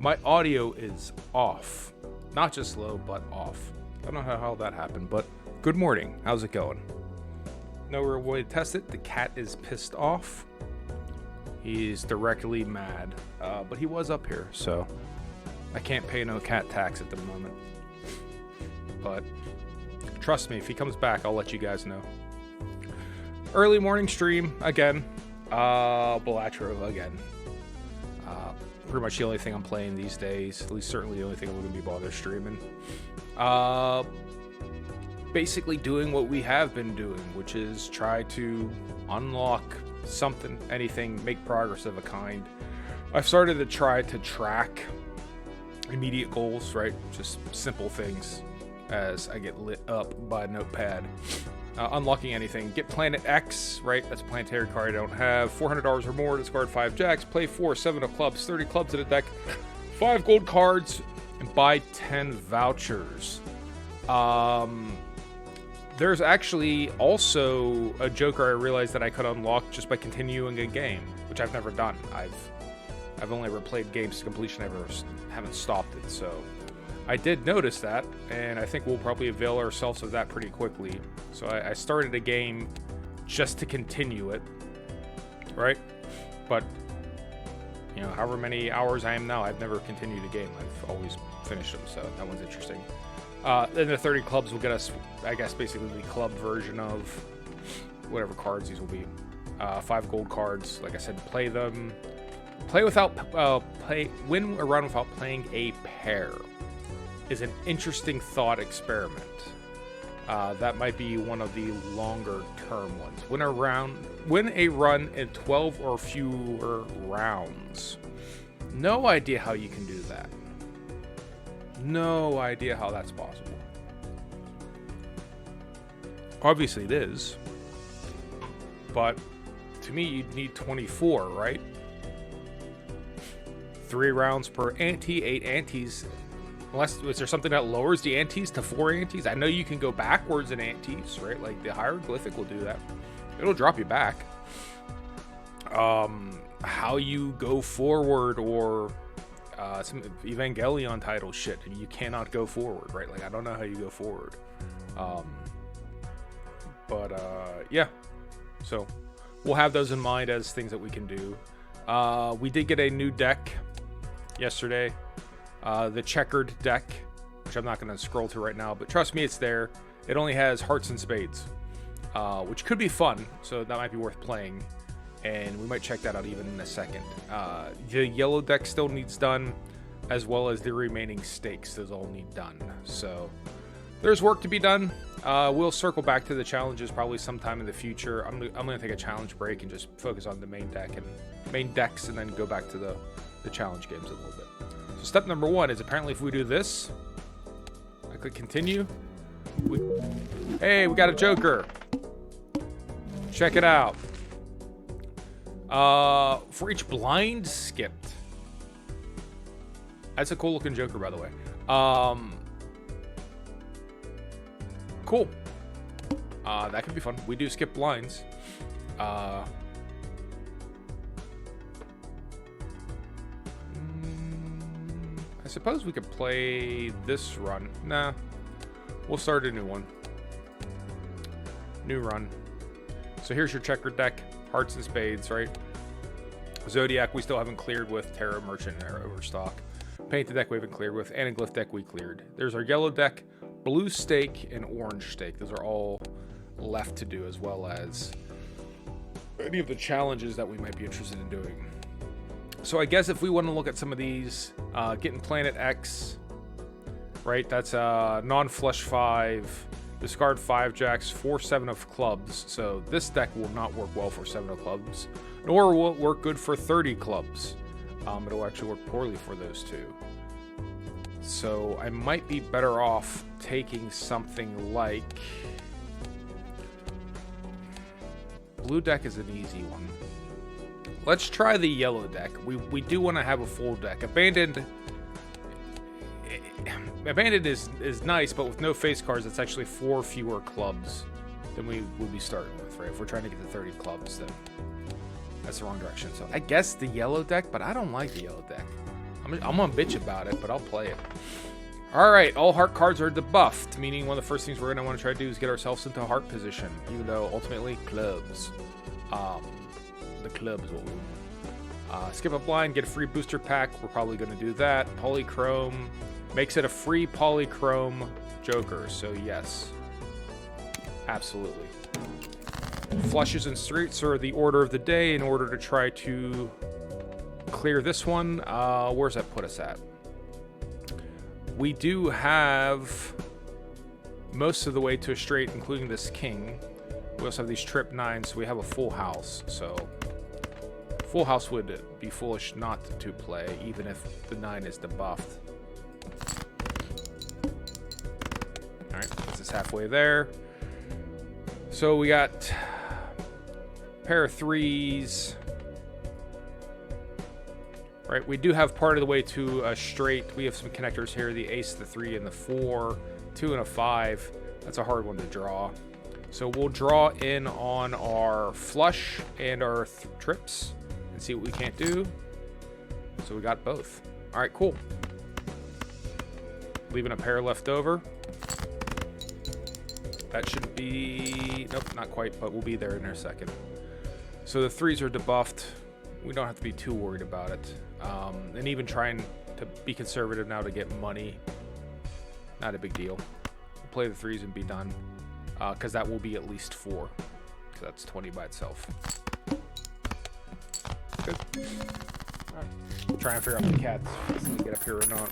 My audio is off. Not just low, but off. I don't know how that happened, but good morning. How's it going? No real way to test it. The cat is pissed off. He's directly mad. But he was up here, so I can't pay no cat tax at the moment. But trust me, if he comes back, I'll let you guys know. Early morning stream again. Balatro again. Pretty much the only thing I'm playing these days. At least certainly the only thing I'm going to be bothered streaming. Basically doing what we have been doing, which is try to unlock something, anything, make progress of a kind. I've started to try to track immediate goals, right? Just simple things as I get lit up by a notepad. Unlocking anything. Get Planet X, right? That's a planetary card I don't have. $400 or more, discard 5 jacks, play 4, 7 of clubs, 30 clubs in a deck, 5 gold cards, and buy 10 vouchers. There's actually also a joker I realized that I could unlock just by continuing a game, which I've never done. I've only ever played games to completion, haven't stopped it, so I did notice that, and I think we'll probably avail ourselves of that pretty quickly. So I started a game just to continue it, right? But, you know, however many hours I am now, I've never continued a game. I've always finished them, so that one's interesting. Then the 30 clubs will get us, I guess, basically the club version of whatever cards these will be. 5 gold cards, like I said, play them. Win a run without playing a pair is an interesting thought experiment. That might be one of the longer term ones. Win a run in 12 or fewer rounds. No idea how you can do that. No idea how that's possible. Obviously it is. But to me, you'd need 24, right? 3 rounds per ante, 8 antes. Unless, is there something that lowers the antes to 4 antes? I know you can go backwards in antes, right? Like the hieroglyphic will do that. It'll drop you back. How you go forward, or some Evangelion title shit, and you cannot go forward, right? Like, I don't know how you go forward. Yeah. So we'll have those in mind as things that we can do. We did get a new deck yesterday. The checkered deck, which I'm not going to scroll to right now, but trust me, it's there. It only has hearts and spades, which could be fun, so that might be worth playing, and we might check that out even in a second. The yellow deck still needs done, as well as the remaining stakes. Those all need done, so there's work to be done. We'll circle back to the challenges probably sometime in the future. I'm going to take a challenge break and just focus on the main decks, and then go back to the challenge games a little bit. So step number 1 is apparently if we do this, I click continue. Hey, we got a joker. Check it out. For each blind skipped. That's a cool looking joker, by the way. Cool. That could be fun. We do skip blinds. I suppose we could play this run. Nah. We'll start a new one. New run. So here's your checkered deck. Hearts and spades, right? Zodiac we still haven't cleared with. Terra Merchant and Overstock. Painted deck we haven't cleared with. Anaglyph deck we cleared. There's our yellow deck, blue stake, and orange stake. Those are all left to do, as well as any of the challenges that we might be interested in doing. So I guess if we want to look at some of these, getting Planet X, right? That's non-flush 5, discard 5 jacks, 4 7 of clubs. So this deck will not work well for 7 of clubs, nor will it work good for 30 clubs. It'll actually work poorly for those two. So I might be better off taking something like... Blue deck is an easy one. Let's try the yellow deck. We do want to have a full deck. Abandoned is nice, but with no face cards, it's actually 4 fewer clubs than we would be starting with, right? If we're trying to get to 30 clubs, then that's the wrong direction. So I guess the yellow deck, but I don't like the yellow deck. I'm gonna bitch about it, but I'll play it. All right, all heart cards are debuffed, meaning one of the first things we're gonna want to try to do is get ourselves into heart position, even though ultimately clubs. The club is what we want. Skip up line, get a free booster pack. We're probably gonna do that. Polychrome makes it a free polychrome Joker, so yes, absolutely. Flushes and streets are the order of the day in order to try to clear this one. Where's that put us at? We do have most of the way to a straight, including this king. We also have these trip 9s, so we have a full house. So full house would be foolish not to play, even if the 9 is debuffed. All right, this is halfway there. So we got a pair of 3s. Right, we do have part of the way to a straight. We have some connectors here, the ace, the 3, and the 4, 2 and a 5. That's a hard one to draw. So we'll draw in on our flush and our trips and see what we can't do. So we got both. All right, cool. Leaving a pair left over. That should be, nope, not quite, but we'll be there in a second. So the 3s are debuffed. We don't have to be too worried about it. And even trying to be conservative now to get money, not a big deal. We'll play the 3s and be done, because that will be at least 4. So that's 20 by itself. Good. All right. Try and figure out the cats if they get up here or not.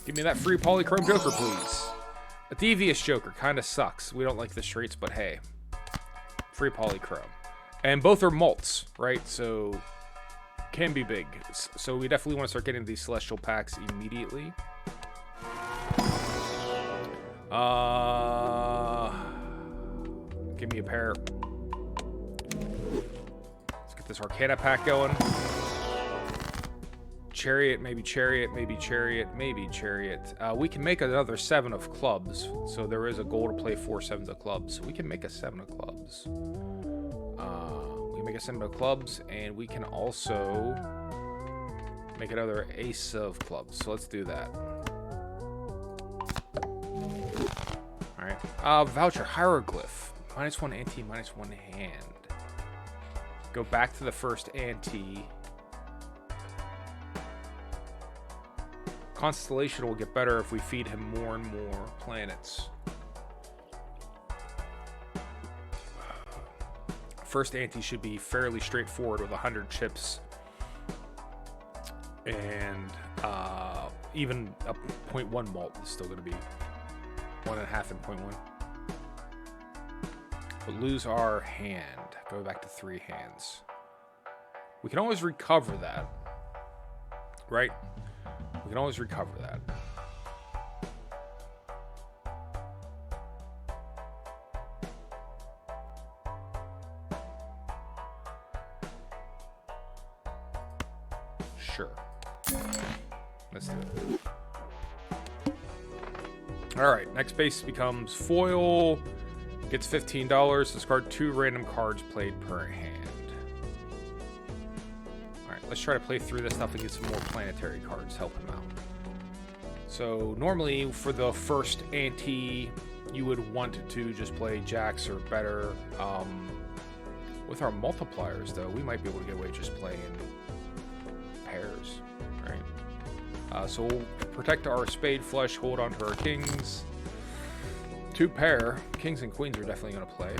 Give me that free polychrome Joker, please. A devious Joker kind of sucks. We don't like the straights, but hey, free polychrome. And both are malts, right? So can be big. So we definitely want to start getting these celestial packs immediately. Give me a pair. Let's get this Arcana pack going. Chariot, maybe Chariot, maybe Chariot, maybe Chariot. We can make another 7 of clubs. So there is a goal to play 4 7s of clubs. We can make a 7 of clubs. Make a 7 of clubs, and we can also make another ace of clubs. So let's do that. All right. Voucher, hieroglyph. -1 ante, -1 hand. Go back to the first ante. Constellation will get better if we feed him more and more planets. First ante should be fairly straightforward with 100 chips, and even a 0.1 malt is still going to be 1.5 and 0.1. But lose our hand. Go back to 3 hands. We can always recover that, right? We can always recover that. Sure. Let's do it. Alright, next base becomes foil. Gets $15. Discard 2 random cards played per hand. Alright, let's try to play through this stuff and get some more planetary cards. Help him out. So, normally for the first ante, you would want to just play jacks or better. With our multipliers, though, we might be able to get away just playing pairs, right? So we'll protect our spade flush, hold on to our kings. 2 pair. Kings and queens are definitely going to play.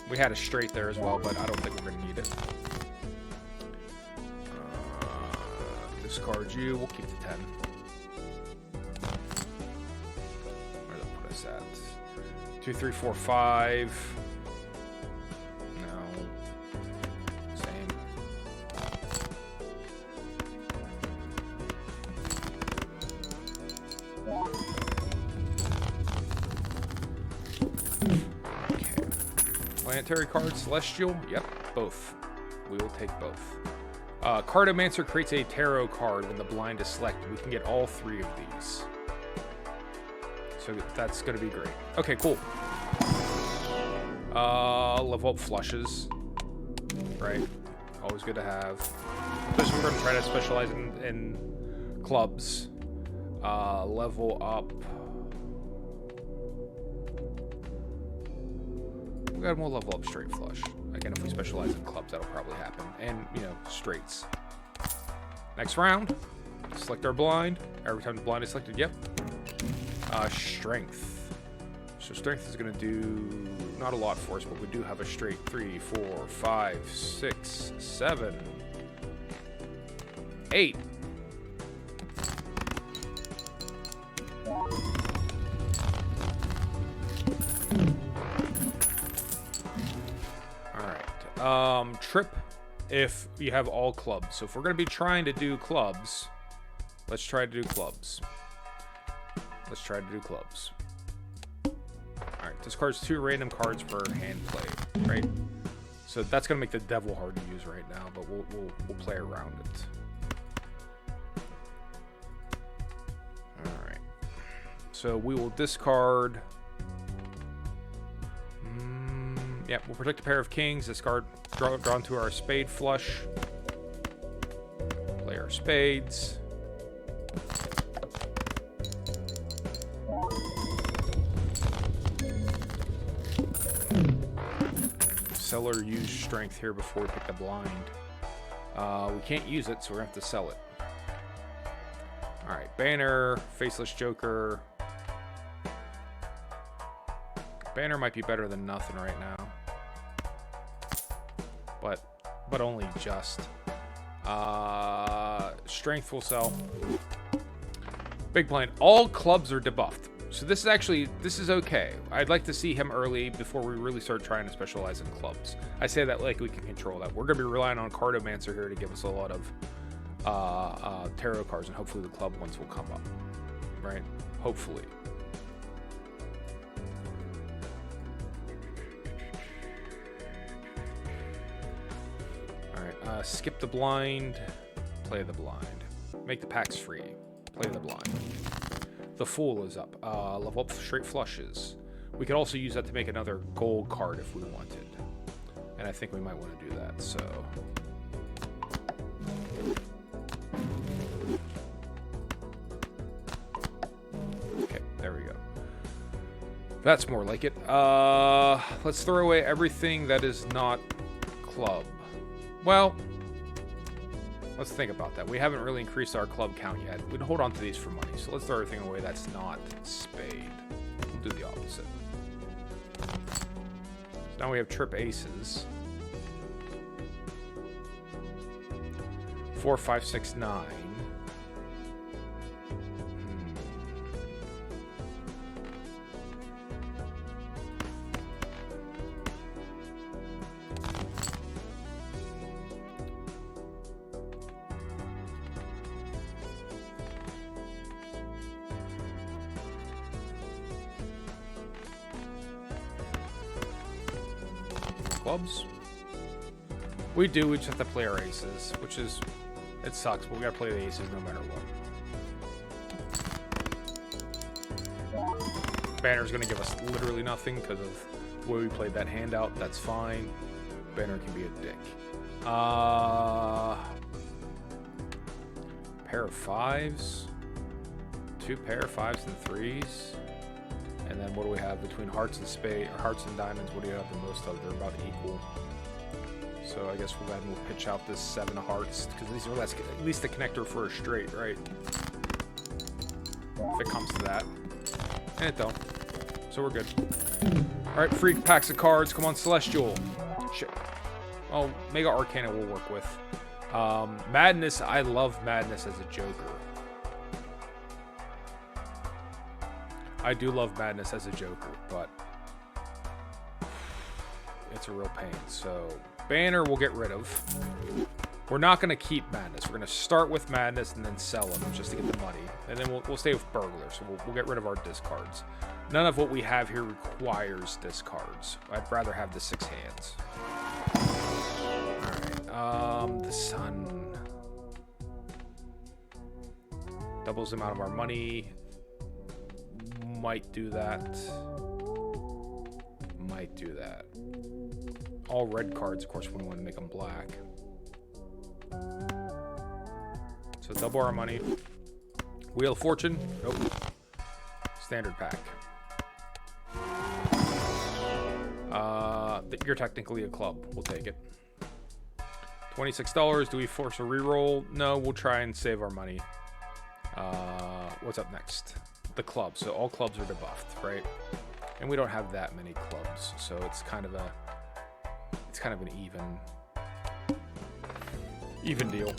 We had a straight there as well, but I don't think we're going to need it. Discard you. We'll keep the 10. Where did I put us at? 2, 3, 4, 5. Planetary cards, celestial, yep, both. We will take both. Cartomancer creates a tarot card when the blind is selected. We can get all 3 of these. So that's going to be great. Okay, cool. Level up flushes. Right? Always good to have. This we're going to try to specialize in clubs. Level up. We'll level up straight flush. Again, if we specialize in clubs, that'll probably happen. And, you know, straights. Next round. Select our blind. Every time the blind is selected, yep. Strength. So strength is going to do not a lot for us, but we do have a straight 3, 4, 5, 6, 7, 8. Alright. Trip if you have all clubs. So if we're going to be trying to do clubs, let's try to do clubs. Let's try to do clubs. Alright, discards 2 random cards per hand play, right? So that's going to make the devil hard to use right now, but we'll play around it. Alright. So we will discard... yeah, we'll protect a pair of kings, discard, drawn to our spade flush. Play our spades. Seller used strength here before we pick the blind. We can't use it, so we're gonna have to sell it. Alright, banner, faceless joker. Banner might be better than nothing right now. But only just. Strength will sell. Big blind. All clubs are debuffed. So this is okay. I'd like to see him early before we really start trying to specialize in clubs. I say that like we can control that. We're going to be relying on Cartomancer here to give us a lot of tarot cards, and hopefully the club ones will come up. Right? Hopefully. Alright, skip the blind, play the blind. Make the packs free, play the blind. The Fool is up. Level up straight flushes. We could also use that to make another gold card if we wanted. And I think we might want to do that, so... Okay, there we go. That's more like it. Let's throw away everything that is not club. Well... let's think about that. We haven't really increased our club count yet. We'd hold on to these for money, so let's throw everything away that's not spade. We'll do the opposite. So now we have trip aces. 4, 5, 6, 9. Clubs. We just have to play our aces, which is, it sucks, but we gotta play the aces no matter what. Banner's gonna give us literally nothing because of the way we played that handout. That's fine. Banner can be a dick. Pair of fives. 2 pair of 5s and 3s. And then what do we have between hearts and spade, or hearts and diamonds? What do you have the most of? They're about equal. So I guess we'll go ahead and we'll pitch out this 7 of hearts, because these are at least the connector for a straight, right? If it comes to that. And it don't. So we're good. Alright, free packs of cards. Come on, Celestial. Shit. Oh, Mega Arcana we'll work with. Madness. I love Madness as a Joker. I do love Madness as a Joker, but it's a real pain. So Banner we'll get rid of. We're not going to keep Madness. We're going to start with Madness and then sell them just to get the money. And then we'll stay with Burglar, so we'll get rid of our discards. None of what we have here requires discards. I'd rather have the 6 hands. Alright, the Sun. Doubles the amount of our money. Might do that. Might do that. All red cards, of course, we want to make them black. So double our money. Wheel of Fortune. Nope. Standard pack. You're technically a club. We'll take it. $26. Do we force a reroll? No, we'll try and save our money. What's up next? The club. So all clubs are debuffed, right? And we don't have that many clubs, so it's kind of an even deal.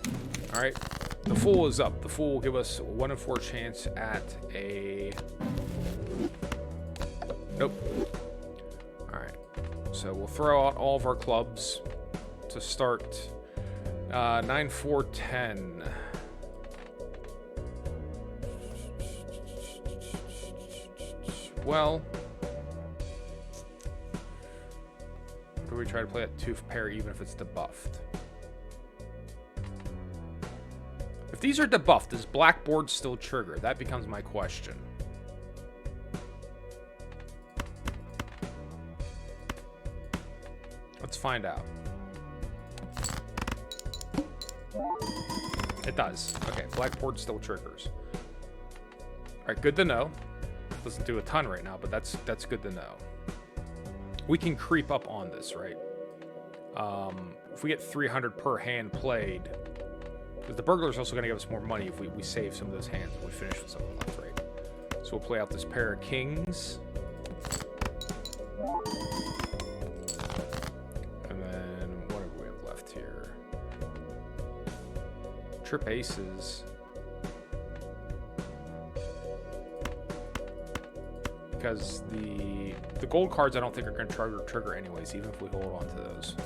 All right. The Fool is up. The Fool will give us a 1 in 4 chance at a... Nope. All right. So we'll throw out all of our clubs to start. 9, 4, 10. Well, do we try to play that 2 pair even if it's debuffed? If these are debuffed, does Blackboard still trigger? That becomes my question. Let's find out. It does. Okay, Blackboard still triggers. All right, good to know. Doesn't do a ton right now, but that's good to know. We can creep up on this, right? If we get 300 per hand played, because the burglar's also going to give us more money if we save some of those hands and we finish with something left, right? So we'll play out this pair of kings. And then what do we have left here? Trip aces. Because the gold cards I don't think are going to trigger anyways, even if we hold on to those.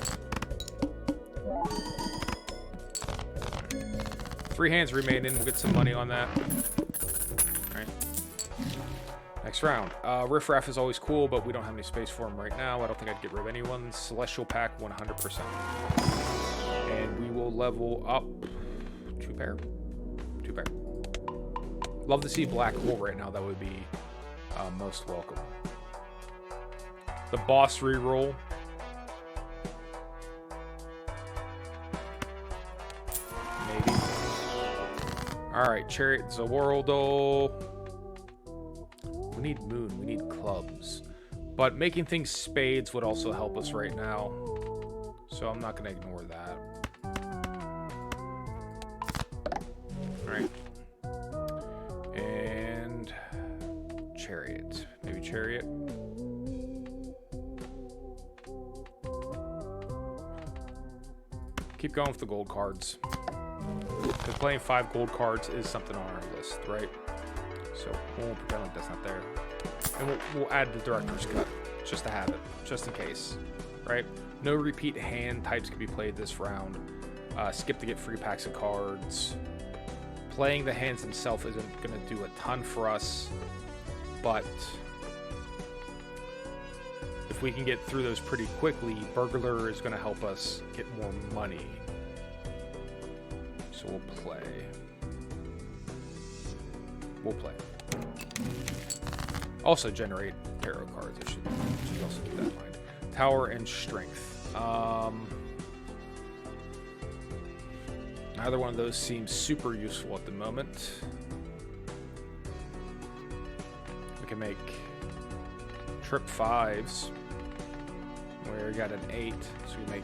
3 hands remaining. We'll get some money on that. All right. Next round. Riff Raff is always cool, but we don't have any space for him right now. I don't think I'd get rid of anyone. Celestial Pack 100%. And we will level up 2 pair. 2 pair. Love to see Black Hole right now. That would be most welcome. The boss reroll. Maybe. Alright, Chariot Zawardle. We need Moon. We need clubs. But making things spades would also help us right now. So I'm not going to ignore that. Alright. And Chariot. Maybe Chariot. Keep going with the gold cards. Because playing 5 gold cards is something on our list, right? So we'll pretend like that's not there. And we'll add the director's cut, just to have it, just in case, right? No repeat hand types can be played this round. Skip to get free packs of cards. Playing the hands themselves isn't going to do a ton for us, but if we can get through those pretty quickly, Burglar is going to help us get more money. So we'll play. We'll play. Also generate tarot cards. I should also keep that in mind. Tower and Strength. Neither one of those seems super useful at the moment. We can make trip 5s. Where we got an 8, so we make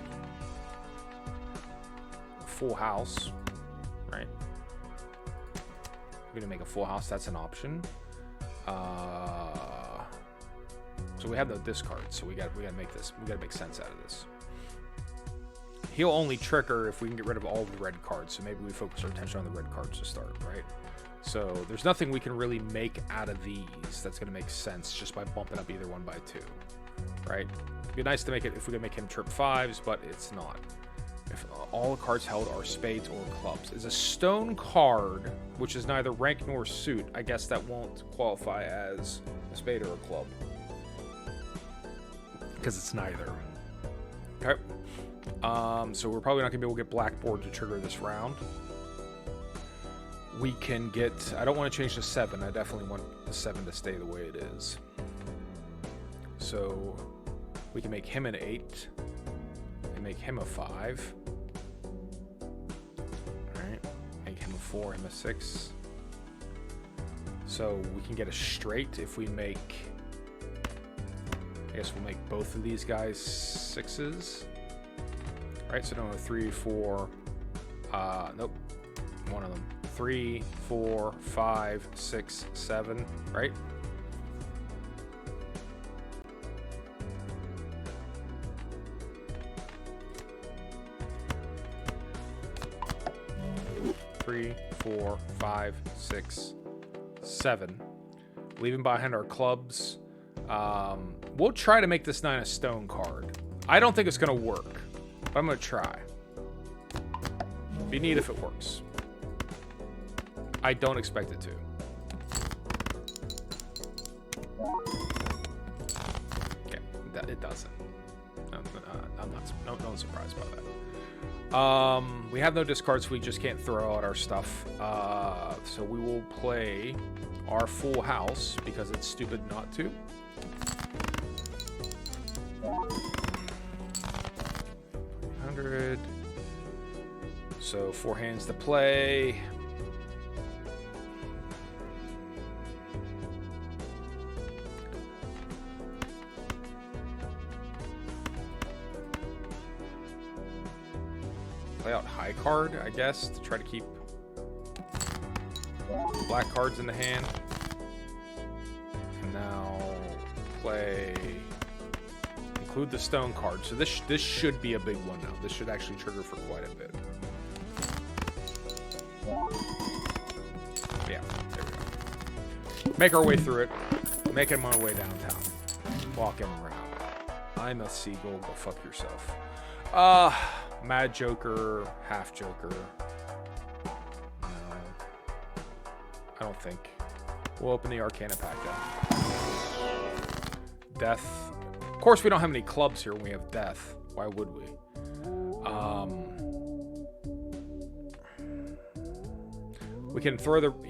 a full house, right? We're gonna make a full house. That's an option. So we have no discards, so we gotta make this. We gotta make sense out of this. He'll only trigger if we can get rid of all the red cards. So maybe we focus our attention on the red cards to start, right? So there's nothing we can really make out of these that's gonna make sense just by bumping up either one by 2, right? It'd be nice to make it if we could make him trip 5s, but it's not. If all the cards held are spades or clubs. Is a stone card, which is neither rank nor suit, I guess that won't qualify as a spade or a club. Because it's neither. Okay. So we're probably not going to be able to get Blackboard to trigger this round. We can get... I don't want to change to 7. I definitely want the 7 to stay the way it is. So we can make him an 8. And make him a 5. Alright. Make him a 4, him a 6. So we can get a straight if we make... I guess we'll make both of these guys 6s. Right, so no, 3, 4... nope. One of them. 3, 4, 5, 6, 7, right? Three, 4, 5, 6, 7. Leaving behind our clubs. We'll try to make this 9 a stone card. I don't think it's going to work, but I'm going to try. Be neat if it works. I don't expect it to. Okay, it doesn't. I'm not no surprised by that. We have no discards, so we just can't throw out our stuff. So we will play our full house because it's stupid not to. $100. So 4 hands to play. Play out high card, I guess, to try to keep black cards in the hand. And now play, include the stone card. So this should be a big one now. This should actually trigger for quite a bit. Yeah, there we go. Make our way through it. Making my way downtown. Walking around. I'm a seagull. Go fuck yourself. Mad Joker, half Joker. No, I don't think. We'll open the Arcana pack then. Death. Of course, we don't have any clubs here when we have Death. Why would we?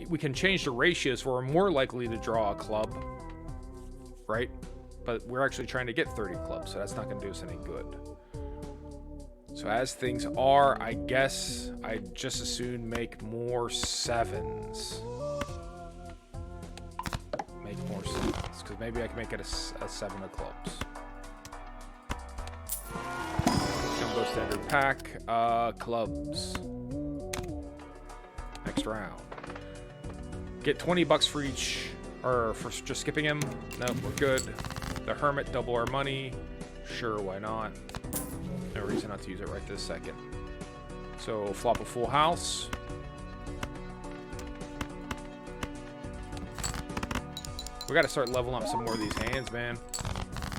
We can change the ratios where we're more likely to draw a club, right? But we're actually trying to get 30 clubs, so that's not going to do us any good. So as things are, I guess I'd just as soon make more 7s. Make more 7s, because maybe I can make it a 7 of clubs. Jumbo standard pack, clubs. Next round. Get 20 bucks for each, or for just skipping him. Nope, we're good. The Hermit, double our money. Sure, why not? No reason not to use it right this second. So flop a full house. We got to start leveling up some more of these hands, man.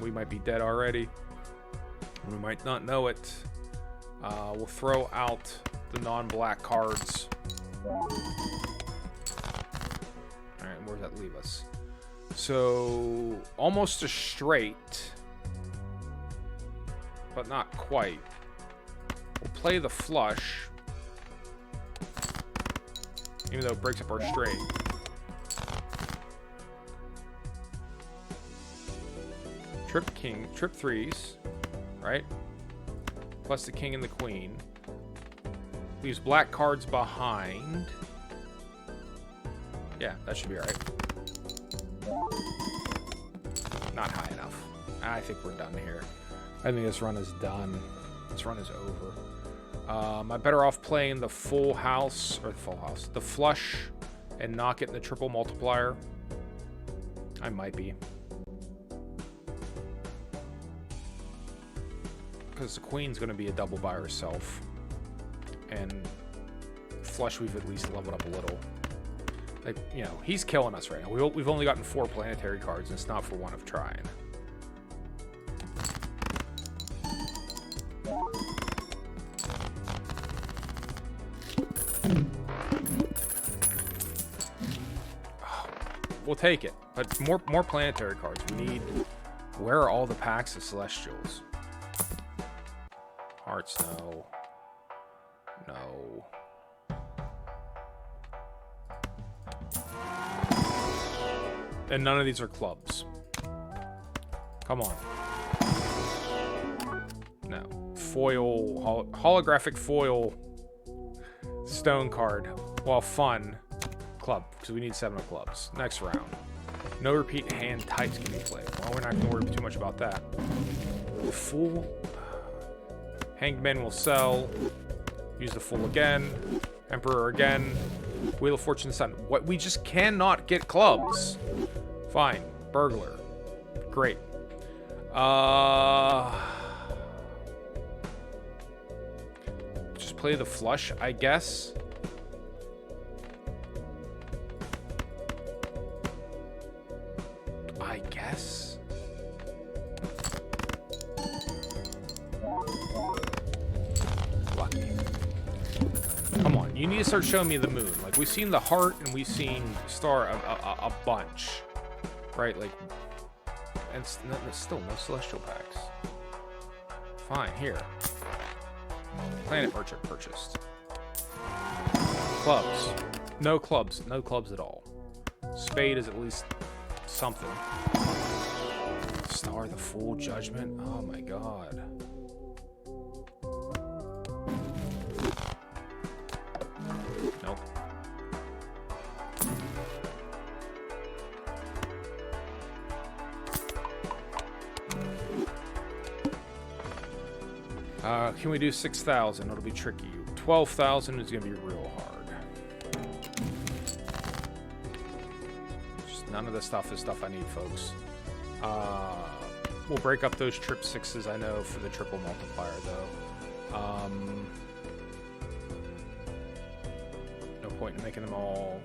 We might be dead already. We might not know it. We'll throw out the non-black cards. Alright, where does that leave us? So, almost a straight. But not quite. We'll play the flush. Even though it breaks up our straight. Trip king, trip 3s. Right? Plus the king and the queen. Leaves black cards behind. Yeah, that should be alright. Not high enough. I think we're done here. I think this run is done. This run is over. I'm better off playing the full house, or the full house, the flush, and not getting the triple multiplier. I might be. Because the queen's going to be a double by herself. And flush, we've at least leveled up a little. Like, you know, he's killing us right now. We've only gotten 4 planetary cards, and it's not for one of trying. We'll take it, but more planetary cards. We need. Where are all the packs of Celestials? Hearts, no. No. And none of these are clubs. Come on. No. Foil, holographic foil stone card. Well, fun. Club, because we need 7 of clubs. Next round. No repeat hand types can be played. Well, we're not going to worry too much about that. Fool. Hanged Men will sell. Use the Fool again. Emperor again. Wheel of Fortune Sun. What? We just cannot get clubs. Fine. Burglar. Great. Just play the flush, I guess. I guess. Lucky. Come on, you need to start showing me the moon. Like, we've seen the heart and we've seen star a bunch. Right? Like, and still no celestial packs. Fine, here. Planet Merchant purchased. Clubs. No clubs. No clubs at all. Spade is at least something. Star, the Fool, Judgment. Oh my god. Nope. Can we do 6,000? It'll be tricky. 12,000 is going to be real hard. Just none of this stuff is stuff I need, folks. We'll break up those trip 6s, I know, for the triple multiplier, though. No point in making them all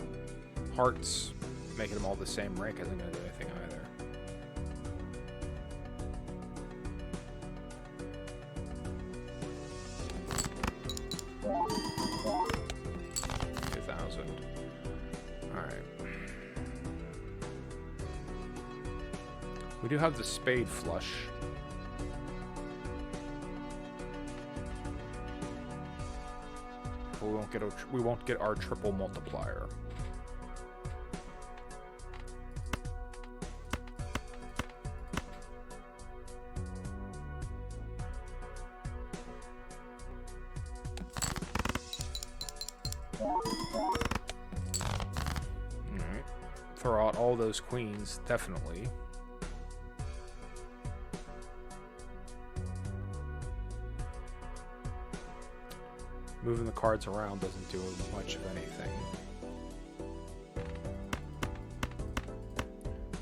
hearts. Making them all the same rank isn't going to do anything either. We do have the spade flush. But we won't get our triple multiplier. Alright. Throw out all those queens, definitely. Moving the cards around doesn't do much of anything.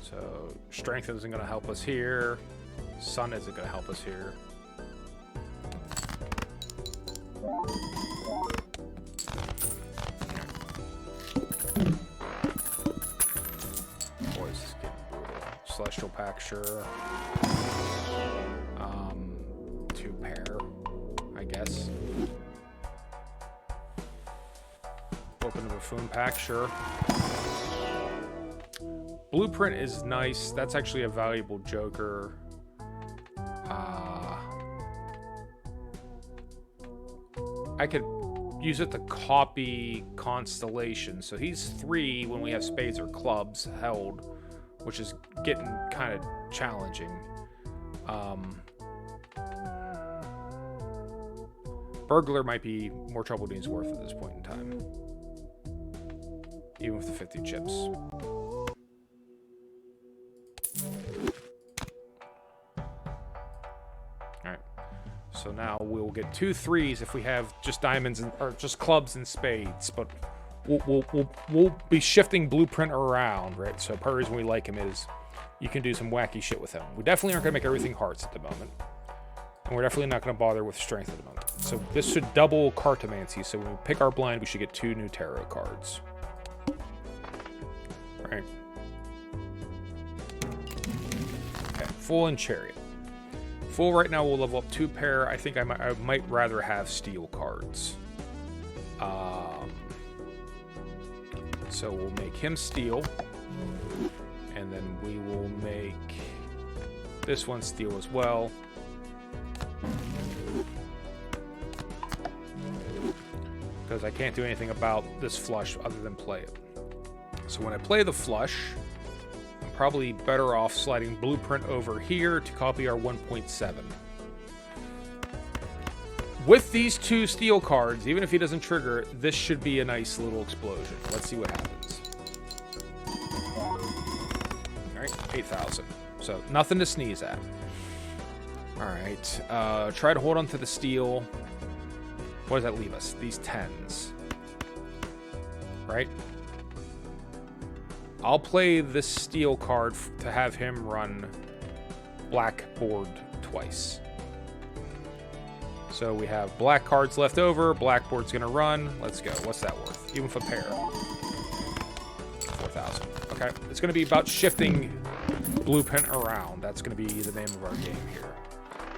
So, strength isn't going to help us here. Sun isn't going to help us here. Boy, this is getting brutal. Celestial Pack, sure. 2 pair, I guess. Open the Buffoon pack, sure. Blueprint is nice. That's actually a valuable joker. I could use it to copy Constellation. So he's 3 when we have spades or clubs held, which is getting kind of challenging. Burglar might be more trouble than he's worth at this point in time. Even with the 50 chips. Alright. So now we'll get 2 3s if we have just diamonds and, or just clubs and spades. But we'll be shifting Blueprint around, right? So part of the reason we like him is you can do some wacky shit with him. We definitely aren't going to make everything hearts at the moment. And we're definitely not going to bother with strength at the moment. So this should double Cartomancy. So when we pick our blind, we should get 2 new tarot cards. Right. Okay, Fool and Chariot. Fool right now will level up 2 pair. I think I might rather have steel cards. So we'll make him steel. And then we will make this one steel as well. Because I can't do anything about this flush other than play it. So when I play the flush, I'm probably better off sliding Blueprint over here to copy our 1.7. With these 2 steel cards, even if he doesn't trigger, this should be a nice little explosion. Let's see what happens. Alright, 8,000. So, nothing to sneeze at. Alright, try to hold on to the steel. What does that leave us? These 10s. Right? I'll play this steel card to have him run blackboard twice. So we have black cards left over. Blackboard's gonna run. Let's go. What's that worth? Even for pair. 4,000. Okay. It's gonna be about shifting blueprint around. That's gonna be the name of our game here.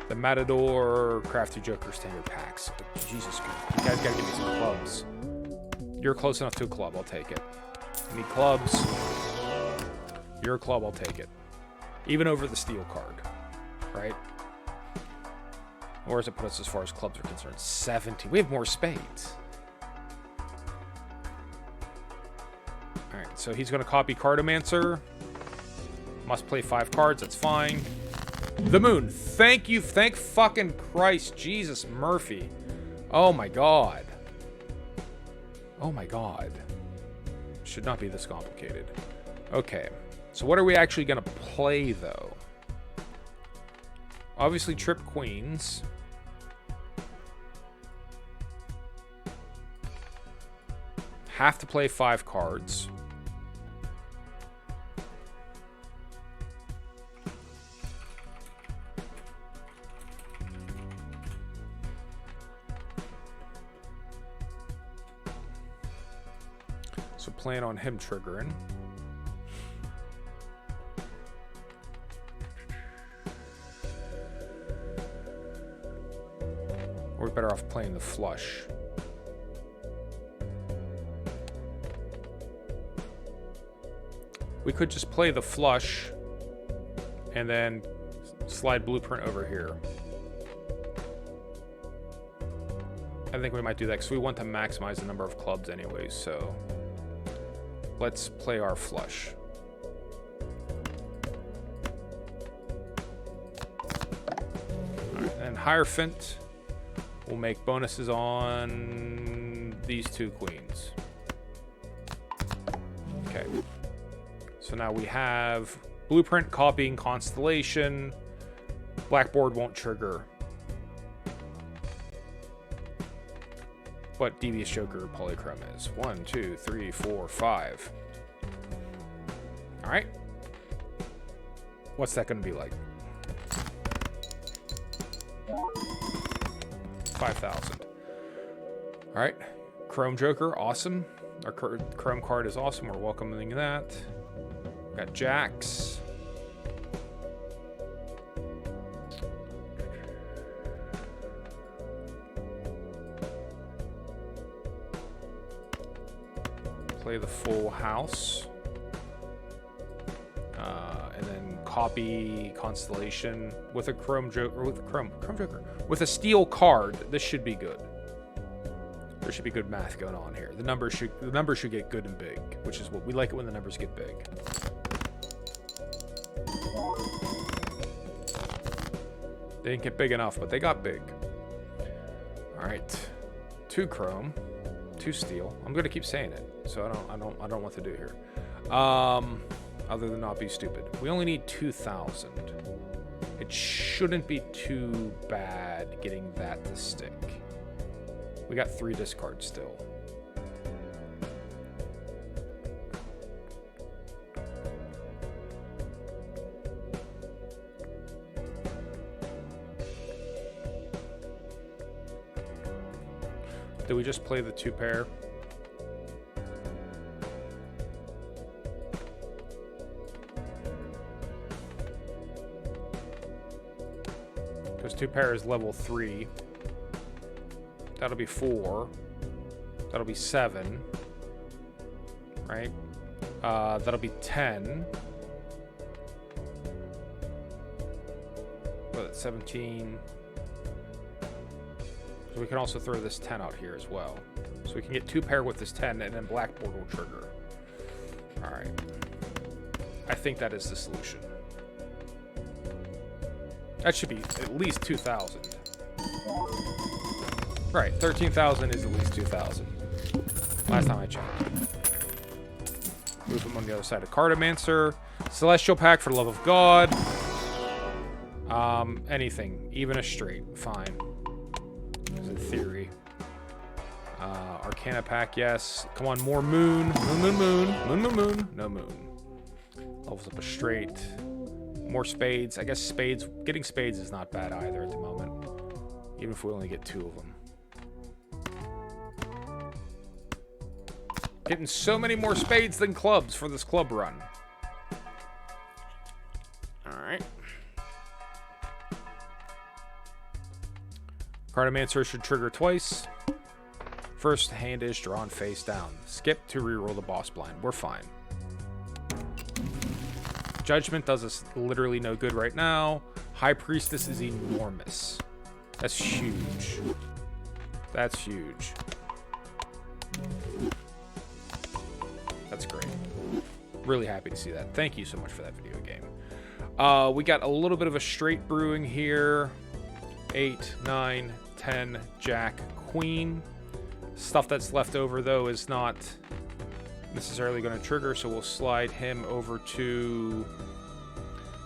The Matador, Crafty Joker, standard packs. Jesus Christ. You guys gotta give me some clubs. You're close enough to a club. I'll take it. I need clubs. You're a club. I'll take it. Even over the steel card. Right? Where does it put us as far as clubs are concerned? 70. We have more spades. Alright, so he's going to copy Cartomancer. Must play 5 cards. That's fine. The moon. Thank you. Thank fucking Christ. Jesus Murphy. Oh my god. Oh my god. Should not be this complicated. Okay. So what are we actually going to play, though? Obviously, trip queens. Have to play 5 cards. So plan on him triggering. We're better off playing the flush. We could just play the flush and then slide blueprint over here. I think we might do that because we want to maximize the number of clubs anyways, so let's play our flush. Alright, and Hierophant will make bonuses on these 2 queens. Okay. So now we have blueprint, copying, constellation. Blackboard won't trigger. But Devious Joker Polychrome is. 1, 2, 3, 4, 5. Alright. What's that going to be like? 5,000. Alright. Chrome Joker, awesome. Our Chrome card is awesome. We're welcoming that. Got Jacks. Play the full house. And then copy Constellation with a Chrome Joker, with a Chrome Joker. With a steel card, this should be good. There should be good math going on here. The numbers should get good and big, which is what we like it when the numbers get big. They didn't get big enough, but they got big. All right, 2 chrome, 2 steel. I'm gonna keep saying it, so I don't know what to do here. Other than not be stupid. We only need 2,000. It shouldn't be too bad getting that to stick. We got 3 discards still. Did we just play the 2 pair? Because 2 pair is level 3. That'll be 4. That'll be 7. Right? That'll be 10. What, that's 17. So we can also throw this 10 out here as well. So we can get 2 pair with this 10, and then Blackboard will trigger. Alright. I think that is the solution. That should be at least 2,000. Right, 13,000 is at least 2,000. Last time I checked. Move him on the other side of Cartomancer. Celestial Pack for the love of God. Anything. Even a straight. Fine. In theory. Arcana Pack, yes. Come on, more moon. Moon. No moon. Levels up a straight. More spades. I guess spades. Getting spades is not bad either at the moment. Even if we only get 2 of them. Getting so many more spades than clubs for this club run. Alright. Cartomancer should trigger twice. First hand is drawn face down. Skip to reroll the boss blind. We're fine. Judgment does us literally no good right now. High Priestess is enormous. That's huge. That's huge. That's great. Really happy to see that. Thank you so much for that video game. We got a little bit of a straight brewing here. 8, 9, 10, Jack, Queen. Stuff that's left over, though, is not necessarily going to trigger, so we'll slide him over to...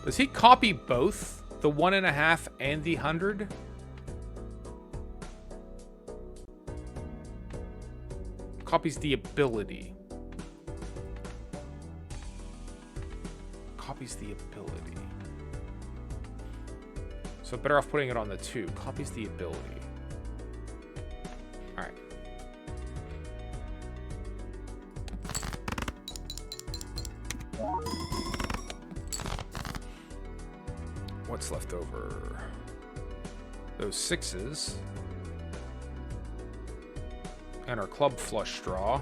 Does he copy both? The 1.5 and the 100? Copies the ability. Copies the ability. So better off putting it on the 2. Copies the ability. Alright. What's left over? Those 6s. And our club flush draw.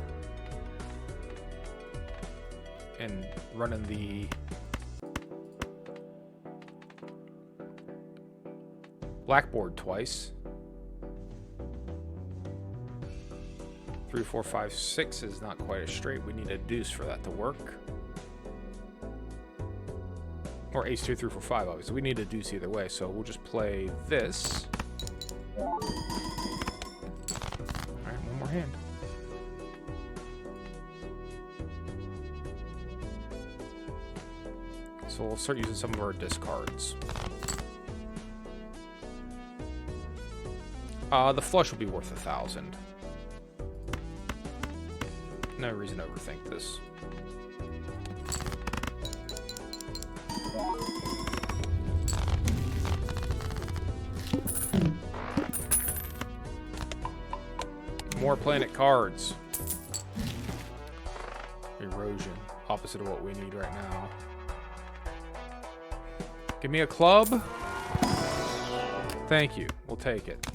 And running the blackboard twice. 3, 4, 5, 6 is not quite as straight. We need a deuce for that to work. Or ace 2, 3, 4, 5, obviously. We need a deuce either way, so we'll just play this. Alright, one more hand. So we'll start using some of our discards. The flush will be worth 1,000. No reason to overthink this. More planet cards. Erosion. Opposite of what we need right now. Give me a club. Thank you. We'll take it.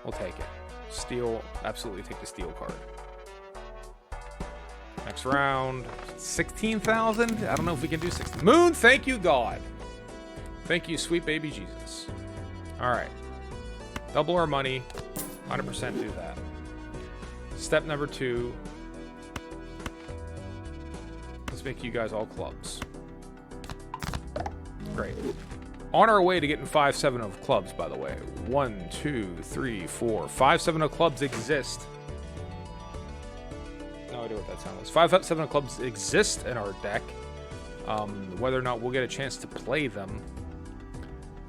We'll take it. Steel. Absolutely take the steel card. Next round. 16,000? I don't know if we can do 16. Moon, thank you, God. Thank you, sweet baby Jesus. Alright. Double our money. 100% do that. Step number 2. Let's make you guys all clubs. Great. On our way to getting 5-7 of clubs, by the way. 1, 2, 3, 4. 5-7 of clubs exist. No idea what that sound was. 5-7 of clubs exist in our deck. Whether or not we'll get a chance to play them,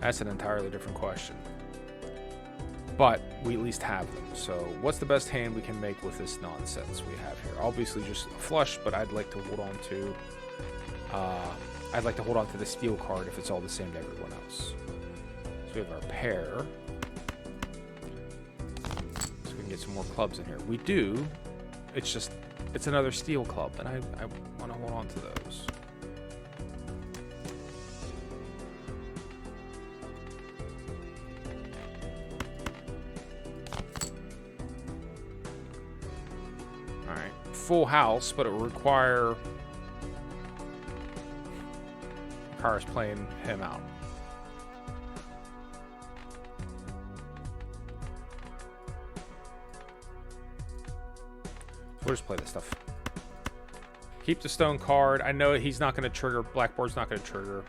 that's an entirely different question. But we at least have them. So what's the best hand we can make with this nonsense we have here? Obviously just a flush, but I'd like to hold on to... I'd like to hold on to the steel card if it's all the same to everyone else. So we have our pair. So we can get some more clubs in here. We do. It's just, it's another steel club, and I want to hold on to those. Alright. Full house, but it will require... Kara's playing him out. We'll just play this stuff. Keep the stone card. I know he's not going to trigger. Blackboard's not going to trigger.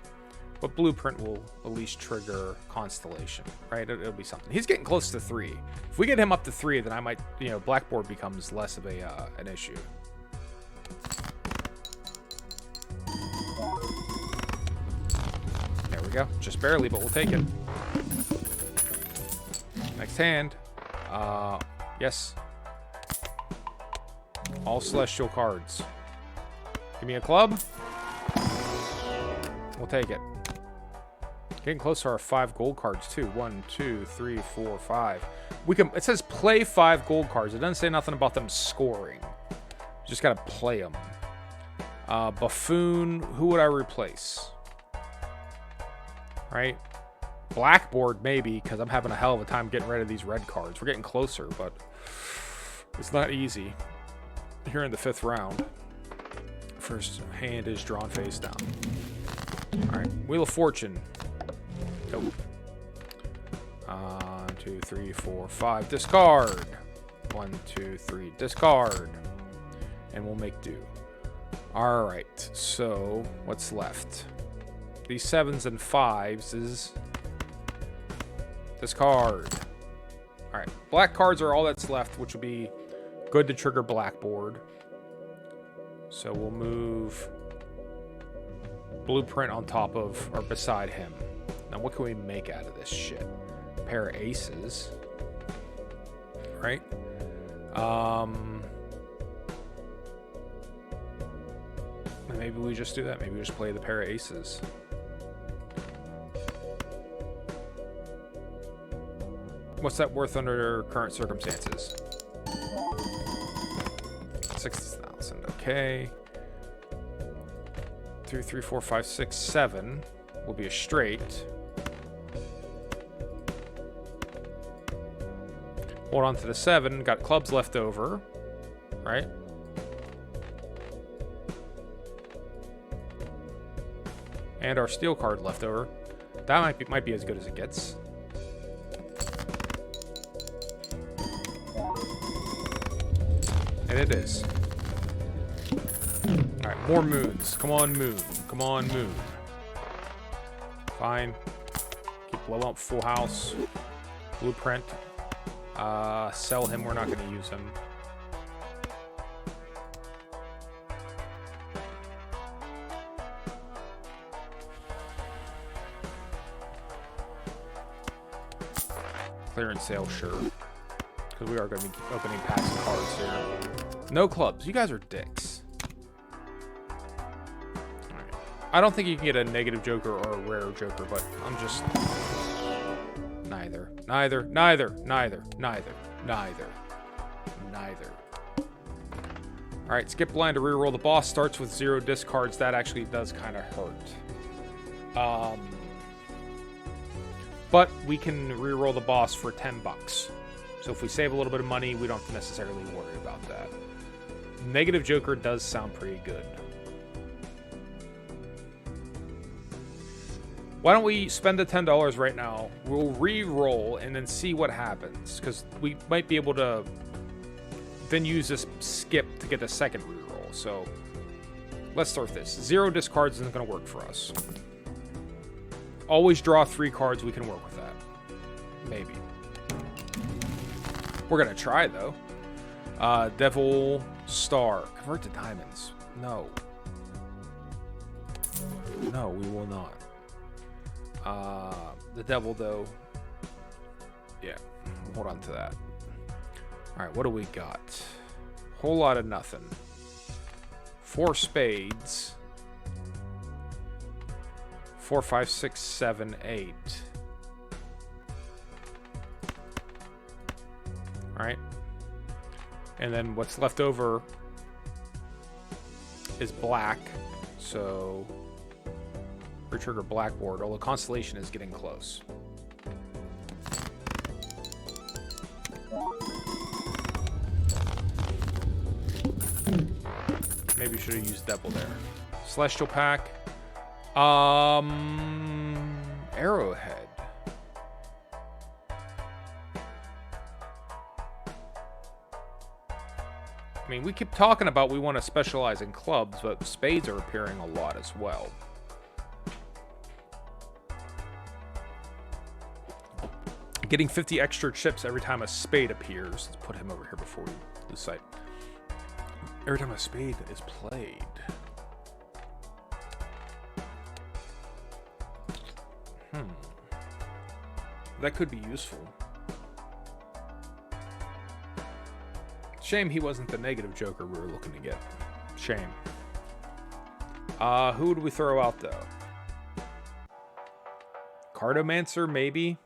But Blueprint will at least trigger Constellation, right? It'll be something. He's getting close to 3. If we get him up to 3, then I might, you know, Blackboard becomes less of a an issue. There we go. Just barely, but we'll take it. Next hand. Yes. All Celestial cards. Give me a club. We'll take it. Getting close to our 5 gold cards too. 1, 2, 3, 4, 5. We can. It says play 5 gold cards. It doesn't say nothing about them scoring. You just gotta play them. Buffoon. Who would I replace? Right. Blackboard maybe, because I'm having a hell of a time getting rid of these red cards. We're getting closer, but it's not easy. Here in the 5th round. First hand is drawn face down. All right. Wheel of Fortune. Nope. 2, 3, 4, 5. Discard. 1, 2, 3. Discard. And we'll make do. All right. So what's left? These 7s and 5s is discard. All right. Black cards are all that's left, which will be good to trigger Blackboard. So we'll move Blueprint on top of or beside him. Now, what can we make out of this shit? A pair of aces. Right? Maybe we just do that. Maybe we just play the pair of aces. What's that worth under current circumstances? 60,000. Okay. 2, 3, 4, 5, 6, 7 will be a straight. Hold on to the 7. Got clubs left over. Right? And our steel card left over. That might be as good as it gets. And it is. Alright, more moons. Come on, moon. Come on, moon. Fine. Keep blowing up full house. Blueprint. Sell him. We're not going to use him. Clearance sale, sure. Because we are going to be opening packs of cards here. No clubs. You guys are dicks. Alright. I don't think you can get a negative joker or a rare joker, but I'm just... Neither. Alright, skip line to reroll. The boss starts with 0 discards. That actually does kind of hurt. But we can reroll the boss for 10 bucks. So if we save a little bit of money, we don't have to necessarily worry about that. Negative Joker does sound pretty good. Why don't we spend the $10 right now? We'll re-roll and then see what happens. Because we might be able to then use this skip to get the second re-roll. So let's start this. 0 discards isn't going to work for us. Always draw 3 cards. We can work with that. Maybe. We're going to try, though. Devil Star. Convert to diamonds. No. No, we will not. The devil, though. Yeah. Hold on to that. Alright, what do we got? Whole lot of nothing. 4 spades. 4, 5, 6, 7, 8. Alright. And then what's left over is black. So retrigger Blackboard, although Constellation is getting close. Maybe we should have used Devil there. Celestial Pack. Arrowhead. I mean, we keep talking about we want to specialize in clubs, but spades are appearing a lot as well. Getting 50 extra chips every time a spade appears. Let's put him over here before we lose sight. Every time a spade is played. That could be useful. Shame he wasn't the negative joker we were looking to get. Shame. Who would we throw out, though? Cartomancer, maybe?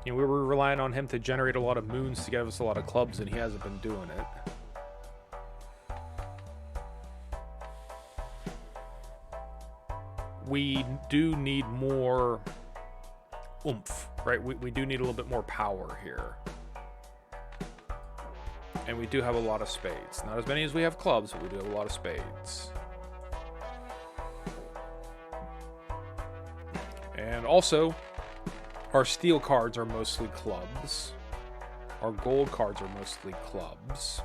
You know, we were relying on him to generate a lot of moons to give us a lot of clubs, and he hasn't been doing it. We do need more oomph, right? We do need a little bit more power here. And we do have a lot of spades. Not as many as we have clubs, but we do have a lot of spades. And also, our steel cards are mostly clubs. Our gold cards are mostly clubs.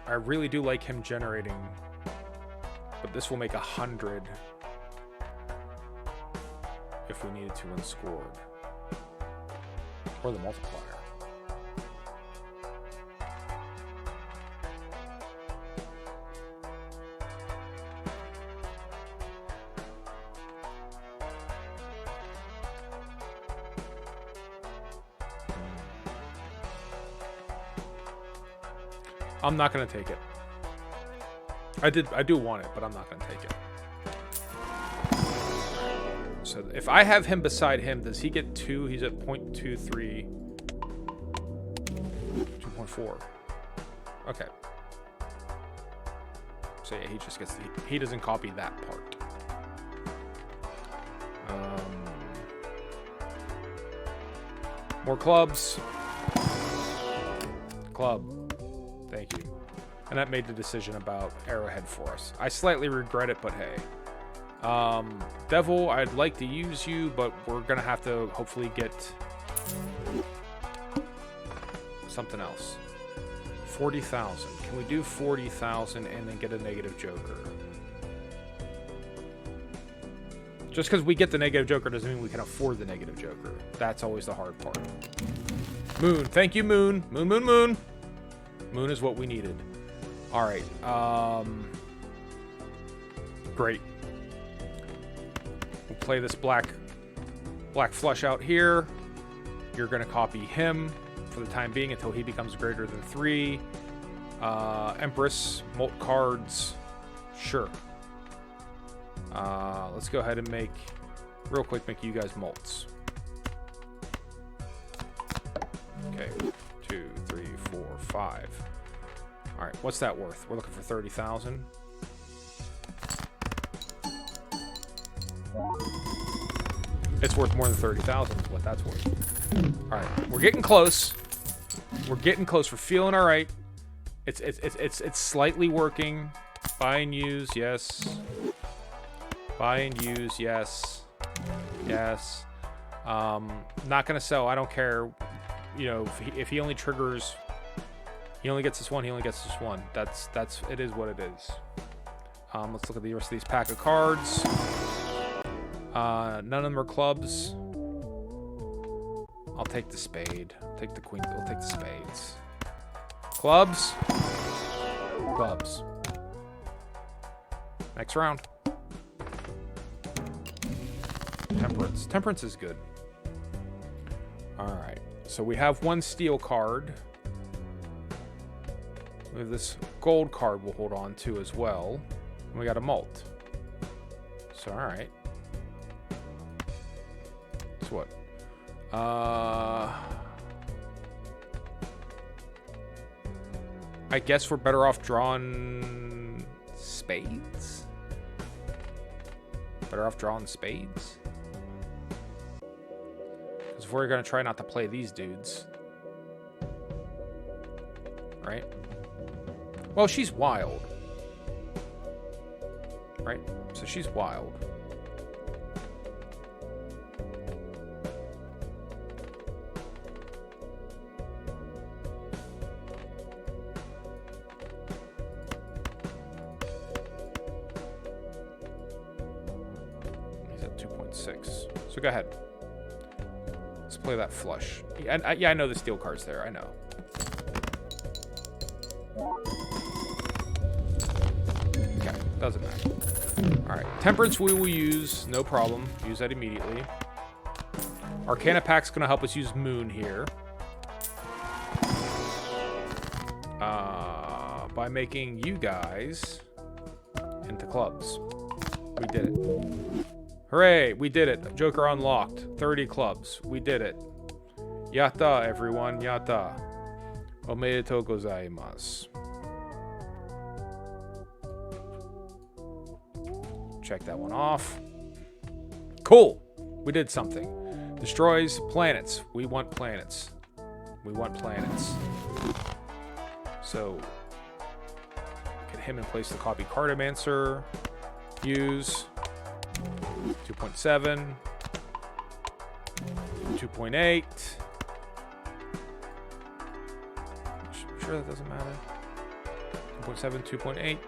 I really do like him generating, but this will make 100 if we needed to unscored. Or the multiplier. I'm not going to take it. I do want it, but I'm not going to take it. So if I have him beside him, does he get 2? He's at 0.23. 2.4. Okay. So yeah, he just gets he doesn't copy that part. More clubs. Club. Thank you. And that made the decision about Arrowhead for us. I slightly regret it, but hey. Devil, I'd like to use you, but we're going to have to hopefully get something else. 40,000. Can we do 40,000 and then get a negative joker? Just because we get the negative joker doesn't mean we can afford the negative joker. That's always the hard part. Moon. Thank you, Moon. Moon, Moon, Moon. Moon is what we needed. All right. Great. We'll play this black flush out here. You're going to copy him for the time being until he becomes greater than 3. Empress, molt cards. Sure. Let's go ahead and make you guys molts. Okay. 2, 3, 4, 5. All right, what's that worth? We're looking for 30,000. It's worth more than 30,000 is what that's worth. All right, we're getting close. We're getting close. We're feeling all right. It's slightly working. Buy and use, yes. Buy and use, yes. Yes. Not gonna sell. I don't care. You know, if he only triggers, he only gets this one. He only gets this one. That's it is what it is. Let's look at the rest of these pack of cards. None of them are clubs. I'll take the spade. I'll take the queen. I'll take the spades. Clubs. Clubs. Next round. Temperance. Temperance is good. All right. So we have one steel card. We have this gold card we'll hold on to as well. And we got a mult. So, all right. So what? I guess we're better off drawing spades. Better off drawing spades. Because if we're going to try not to play these dudes. Right? Well, she's wild. Right? So she's wild. 6. So go ahead. Let's play that flush. Yeah, I know the steel card's there. I know. Okay, doesn't matter. All right, Temperance we will use, no problem. Use that immediately. Arcana Pack's gonna help us use Moon here. By making you guys into clubs. We did it. Hooray, we did it. Joker unlocked. 30 clubs. We did it. Yatta, everyone. Yatta. Omedetou gozaimasu. Check that one off. Cool. We did something. Destroys planets. We want planets. We want planets. So, get him in place to copy Cartomancer. Use 2.7. 2.8. Sure that doesn't matter. 2.7, 2.8.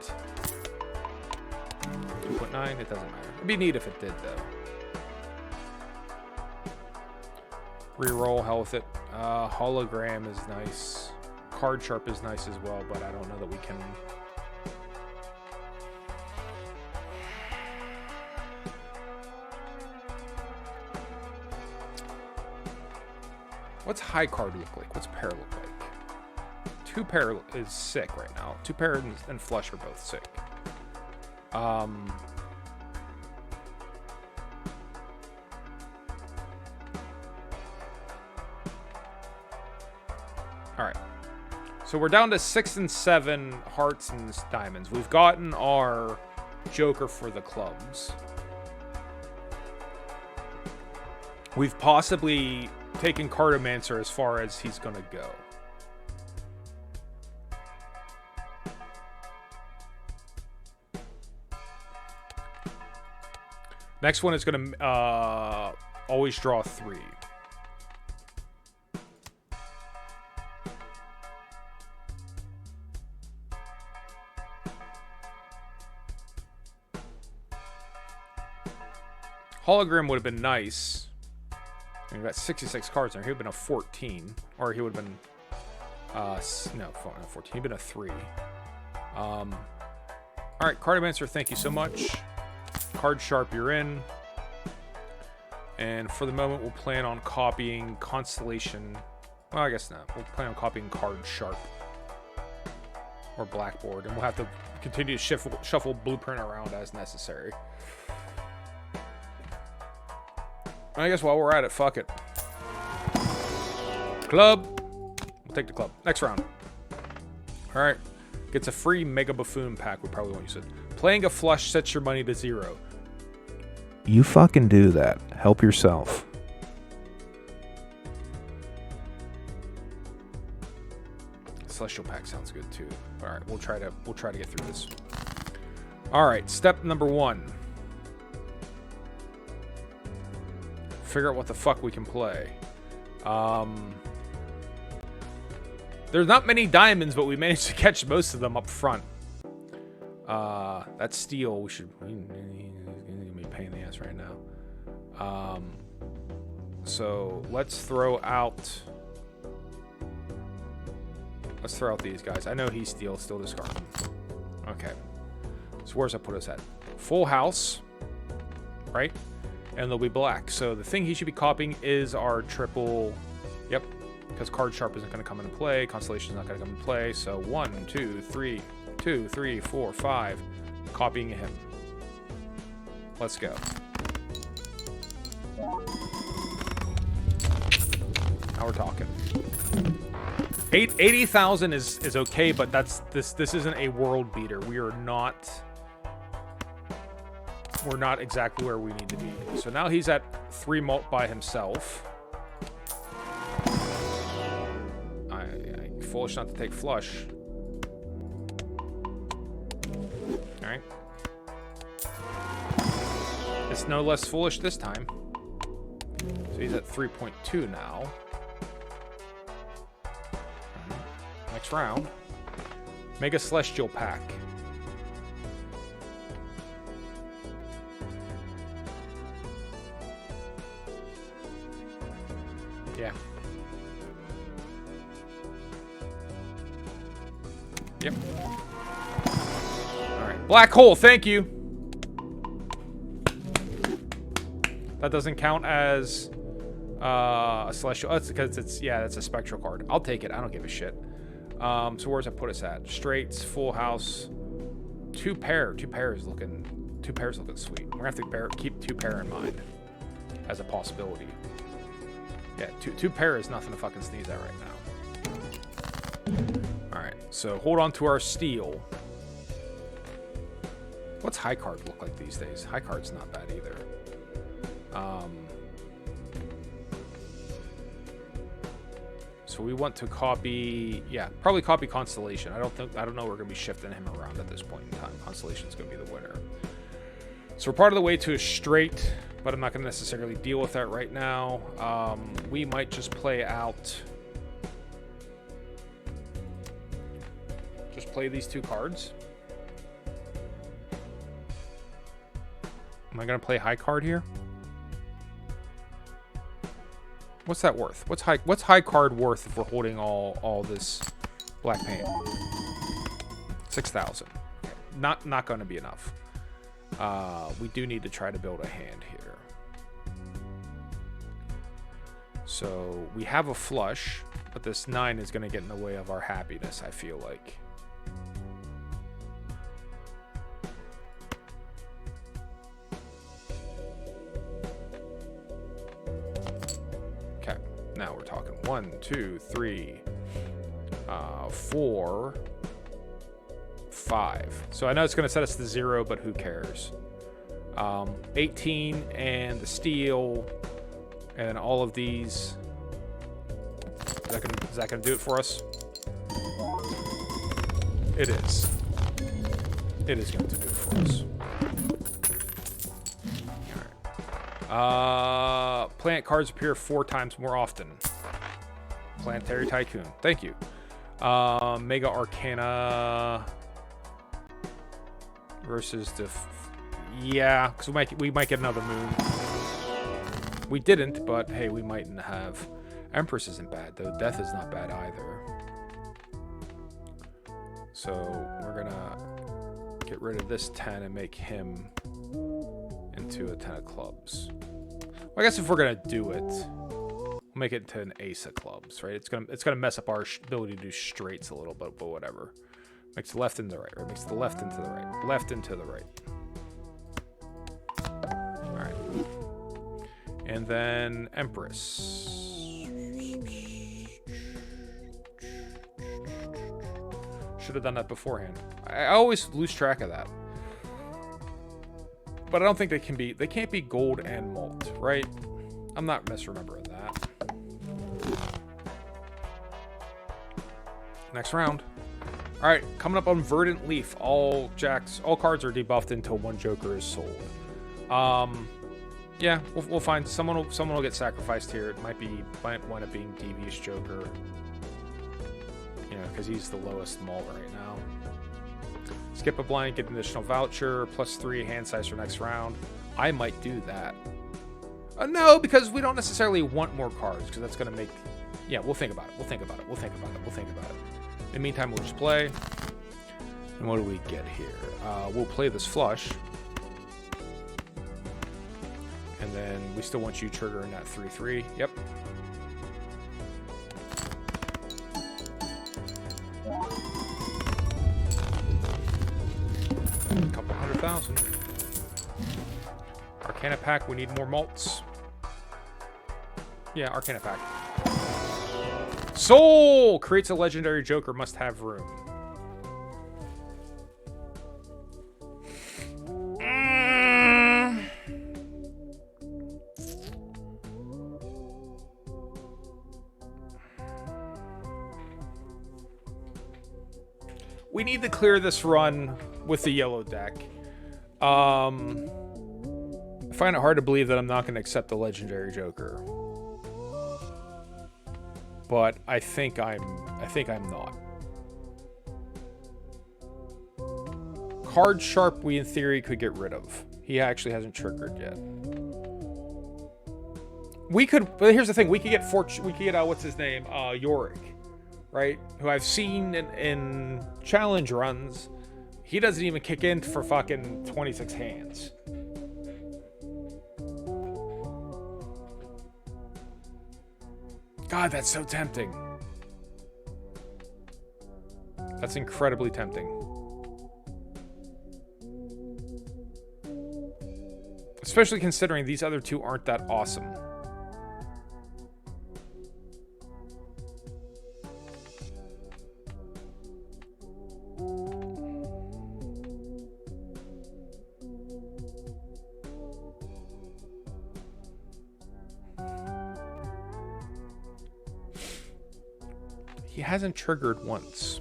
2.9, it doesn't matter. It'd be neat if it did, though. Reroll, hell with it. Hologram is nice. Card Sharp is nice as well, but I don't know that we can... What's High Card look like? What's Pair look like? 2 Pair is sick right now. 2 Pair and Flush are both sick. Alright. So we're down to 6 and 7 hearts and diamonds. We've gotten our Joker for the clubs. We've possibly taken Cartomancer as far as he's going to go. Next one is going to always draw 3. Hologram would have been nice. We've got 66 cards in there. He would have been a 14. Or he would have been... no, 14. He'd been a 3. Alright, Cartomancer, thank you so much. Card Sharp, you're in. And for the moment, we'll plan on copying Constellation. Well, I guess not. We'll plan on copying Card Sharp. Or Blackboard. And we'll have to continue to shuffle Blueprint around as necessary. I guess while we're at it, fuck it. Club. We'll take the club. Next round. Alright. Gets a free Mega Buffoon pack. We probably won't use it. Playing a flush sets your money to 0. You fucking do that. Help yourself. Celestial pack sounds good too. Alright, we'll try to get through this. Alright, step number 1. Figure out what the fuck we can play. There's not many diamonds, but we managed to catch most of them up front. That's steel. We should... He's gonna be a pain in the ass right now. So let's throw out... Let's throw out these guys. I know he's steel. Still discard them. Okay. So where's that put us at? Full house. Right? And they'll be black. So the thing he should be copying is our triple... Yep. Because Card Sharp isn't going to come into play. Constellation's not going to come into play. So 1, 2, 3... 2, 3, 4, 5. Copying him. Let's go. Now we're talking. 80,000 is okay, but this isn't a world beater. We're not exactly where we need to be. So now he's at 3 mult by himself. I'm foolish not to take flush. Alright. It's no less foolish this time. So he's at 3.2 now. Next round. Mega Celestial Pack. Black hole, thank you. That doesn't count as a celestial. That's because that's a spectral card. I'll take it. I don't give a shit. So where's that put us at? Straights, full house, two pairs looking sweet. We're gonna have to keep two pair in mind as a possibility. Yeah, two pair is nothing to fucking sneeze at right now. All right, so hold on to our steel. What's high card look like these days? High card's not bad either. So we want to copy, probably copy Constellation. I don't know we're gonna be shifting him around at this point in time. Constellation's gonna be the winner. So we're part of the way to a straight, but I'm not gonna necessarily deal with that right now. We might just play out. Just play these two cards. Am I gonna play high card here? What's that worth? What's high card worth if we're holding all this black paint? 6,000. Okay. Not going to be enough. We do need to try to build a hand here. So we have a flush, but this 9 is going to get in the way of our happiness, I feel like. Now we're talking 1, 2, 3, 4, 5. So I know it's going to set us to 0, but who cares? 18 and the steel and all of these. Is that going to do it for us? It is. It is going to do it for us. Planet cards appear 4 times more often. Planetary Tycoon. Thank you. Mega Arcana versus the... yeah, because we might get another moon. We didn't, but hey, we mightn't have. Empress isn't bad, though. Death is not bad either. So we're gonna get rid of this 10 and make him into a 10 of clubs. Well, I guess if we're gonna do it, we'll make it into an ace of clubs, right? It's gonna mess up our ability to do straights a little bit, but whatever. Makes the left into the right, right? Makes the left into the right, left into the right. All right, and then Empress. Should have done that beforehand. I always lose track of that. But I don't think they can't be gold and malt, right? I'm not misremembering that. Next round. All right, coming up on Verdant Leaf. All cards are debuffed until one Joker is sold. Yeah, we'll find someone will get sacrificed here. It might wind up being Devious Joker. You know, because he's the lowest malt right now. Skip a blind, get an additional voucher, +3 hand size for next round. I might do that. No, because we don't necessarily want more cards, because that's going to make... yeah, we'll think about it. We'll think about it. We'll think about it. We'll think about it. In the meantime, we'll just play. And what do we get here? We'll play this flush. And then we still want you triggering that 3/3. Yep. Couple 100,000. Arcana pack, we need more malts. Yeah, Arcana pack. Soul! Creates a legendary Joker, must have room. We need to clear this run with the yellow deck. I find it hard to believe that I'm not going to accept the legendary Joker. But I think I'm not. Card Sharp we in theory could get rid of. He actually hasn't triggered yet. We could, but here's the thing, we could get what's his name? Yorick, right? Who I've seen in challenge runs He doesn't even kick in for fucking 26 hands. God, that's so tempting. That's incredibly tempting. Especially considering these other two aren't that awesome. He hasn't triggered once.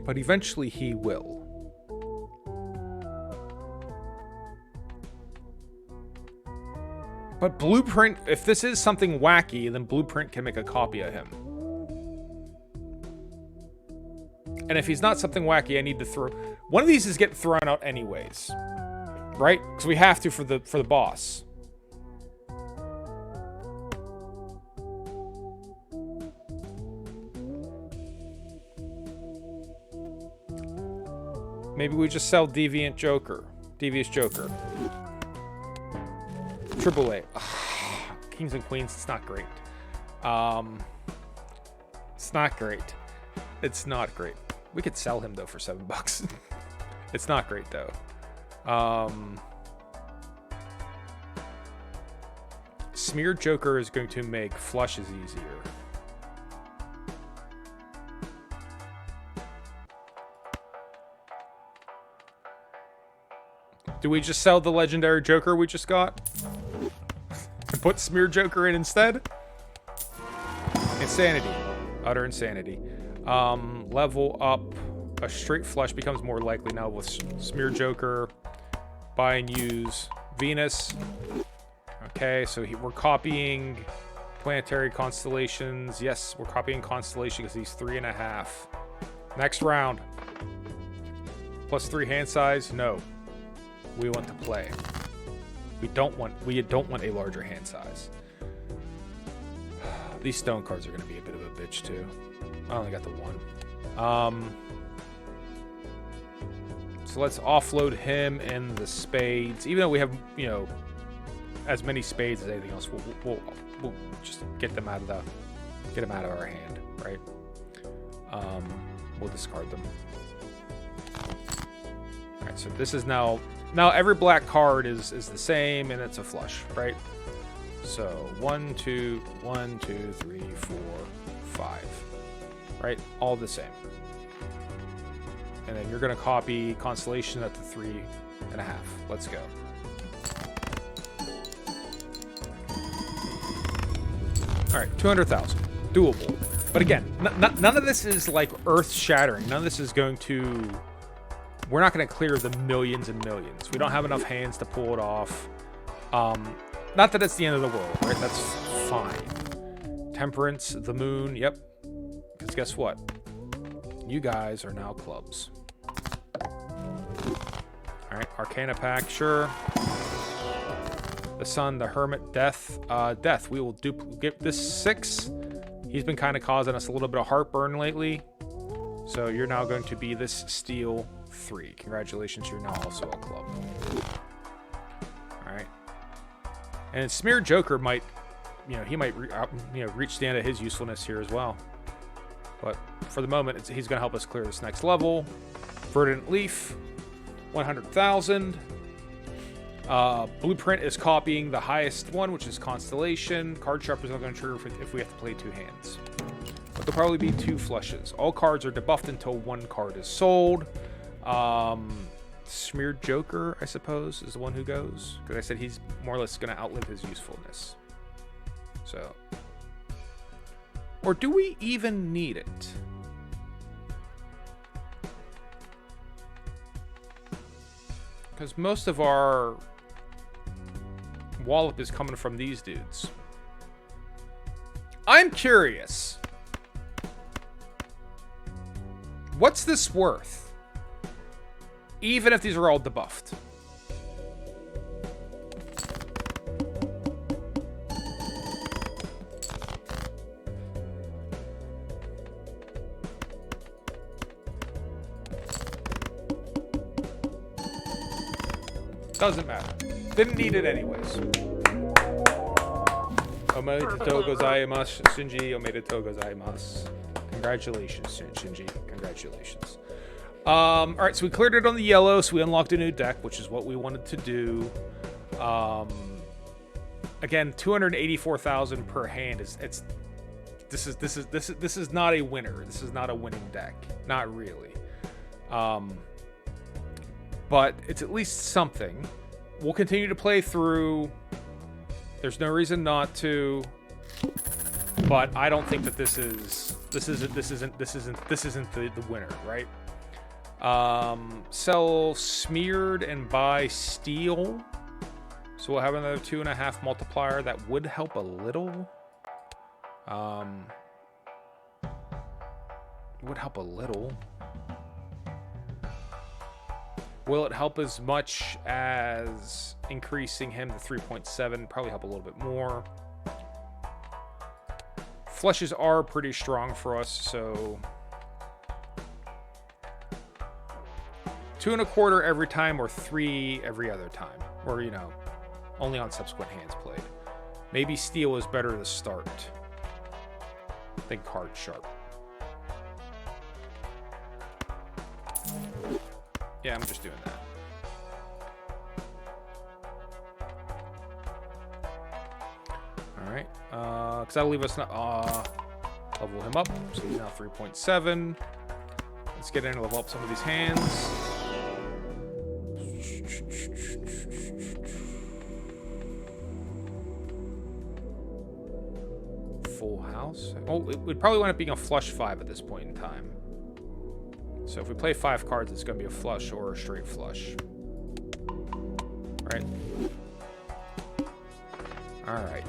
But eventually he will. But Blueprint, if this is something wacky, then Blueprint can make a copy of him. And if he's not something wacky, I need to throw... One of these is getting thrown out anyways. Right? Because we have to for the boss. Maybe we just sell Devious Joker. Triple A. Kings and Queens, it's not great. It's not great. It's not great. We could sell him though for $7. It's not great though. Smeared Joker is going to make flushes easier. Do we just sell the legendary Joker we just got? And put Smeared Joker in instead? Insanity. Utter insanity. Level up. A straight flush becomes more likely now with Smeared Joker. Buy and use Venus. Okay, so we're copying planetary constellations. Yes, we're copying constellation because he's 3.5. Next round. +3 hand size? No. We want to play. We don't want a larger hand size. These stone cards are going to be a bit of a bitch too. I only got the one. So let's offload him and the spades. Even though we have, you know, as many spades as anything else, we'll just get them out of our hand, right? We'll discard them. All right, so this is now every black card is the same and it's a flush, right? So 1, 2, 3, 4, 5, right? All the same. And then you're gonna copy constellation at the 3.5. Let's go. All right, 200,000, doable. But again, none of this is like earth-shattering. None of this is going to. We're not going to clear the millions and millions. We don't have enough hands to pull it off. Not that it's the end of the world, right? That's fine. Temperance, the moon, yep. Because guess what? You guys are now clubs. All right, Arcana pack, sure. The Sun, the Hermit, Death. Death, we will get this 6. He's been kind of causing us a little bit of heartburn lately. So you're now going to be this Steel 3. Congratulations, you're now also a club. All right. And Smeared Joker might, he might reach the end of his usefulness here as well. But for the moment, he's going to help us clear this next level. Verdant Leaf, 100,000. Blueprint is copying the highest one, which is Constellation. Card Sharp is not going to trigger if we have to play 2 hands. But there'll probably be 2 flushes. All cards are debuffed until 1 card is sold. Smeared Joker, I suppose, is the one who goes. Because I said he's more or less going to outlive his usefulness. So. Or do we even need it? Because most of our wallop is coming from these dudes. I'm curious. What's this worth? Even if these are all debuffed. Doesn't matter. Didn't need it anyways. Omedetou gozaimasu, Shinji. Omedetou gozaimasu. Congratulations, Shinji. Congratulations. All right, so we cleared it on the yellow, so we unlocked a new deck, which is what we wanted to do. Again, 284,000 per hand this is not a winner. This is not a winning deck. Not really. But it's at least something. We'll continue to play through. There's no reason not to. But I don't think that this isn't the winner, right? Sell smeared and buy steel. So we'll have another 2.5 multiplier. That would help a little. It would help a little. Will it help as much as increasing him to 3.7? Probably help a little bit more. Flushes are pretty strong for us, so 2.25 every time, or 3 every other time, or only on subsequent hands played. Maybe steel is better to start than card sharp. Yeah, I'm just doing that. All right, because that'll leave us level him up, so he's now 3.7. Let's get in and level up some of these hands. Full house. Oh, it would probably wind up being a flush 5 at this point in time. So if we play 5 cards, it's going to be a flush or a straight flush. Right? Alright.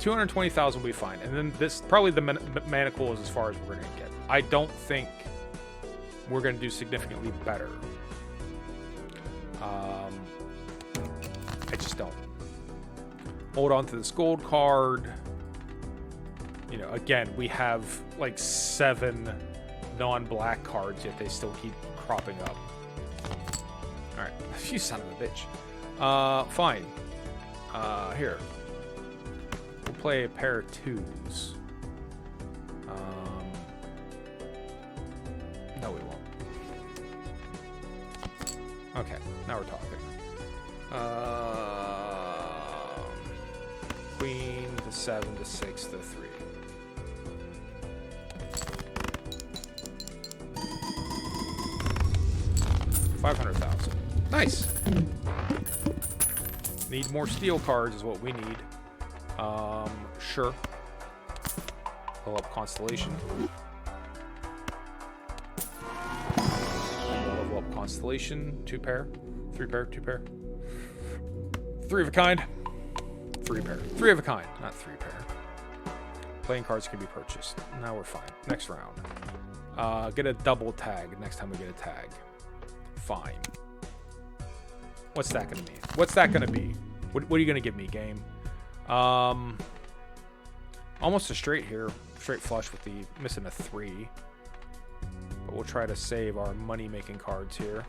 220,000 will be fine. And then this, probably the manacle is as far as we're going to get. I don't think we're going to do significantly better. I just don't. Hold on to this gold card. Again, we have like 7 non-black cards, yet they still keep cropping up. All right, you son of a bitch. Fine. Here. We'll play a pair of 2s. No, we won't. Okay, now we're talking. Queen to 7 to 6 to 3. 500,000. Nice. Need more steel cards is what we need. Sure. Pull up Constellation. Level up Constellation. 2 pair. 3 pair. 2 pair. 3 of a kind. 3 pair. 3 of a kind, not 3 pair. Playing cards can be purchased. Now we're fine. Next round. Get a double tag next time we get a tag. Fine. What's that gonna mean? What's that gonna be? What are you gonna give me, game? Almost a straight here. Straight flush with the missing a 3. But we'll try to save our money-making cards here.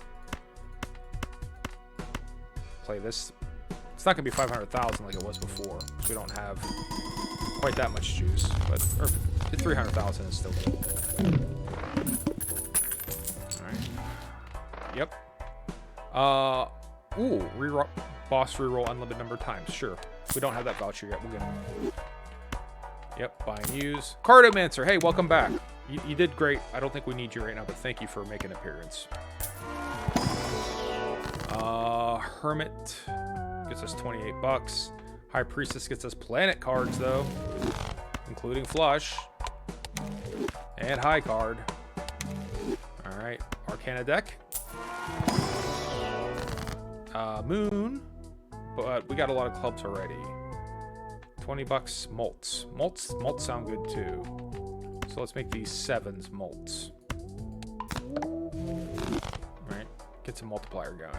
Play this. It's not gonna be 500,000 like it was before, because we don't have quite that much juice. But 300,000 is still good. Yep. Ooh, boss reroll unlimited number of times. Sure. We don't have that voucher yet. We'll get it. Yep, buy and use. Cardomancer, hey, welcome back. You did great. I don't think we need you right now, but thank you for making an appearance. Hermit gets us 28 bucks. High Priestess gets us planet cards, though, including flush and high card. All right, Arcana deck. Moon, but we got a lot of clubs already. 20 bucks malts. Malts sound good too. So let's make these 7s malts. All right, get some multiplier going.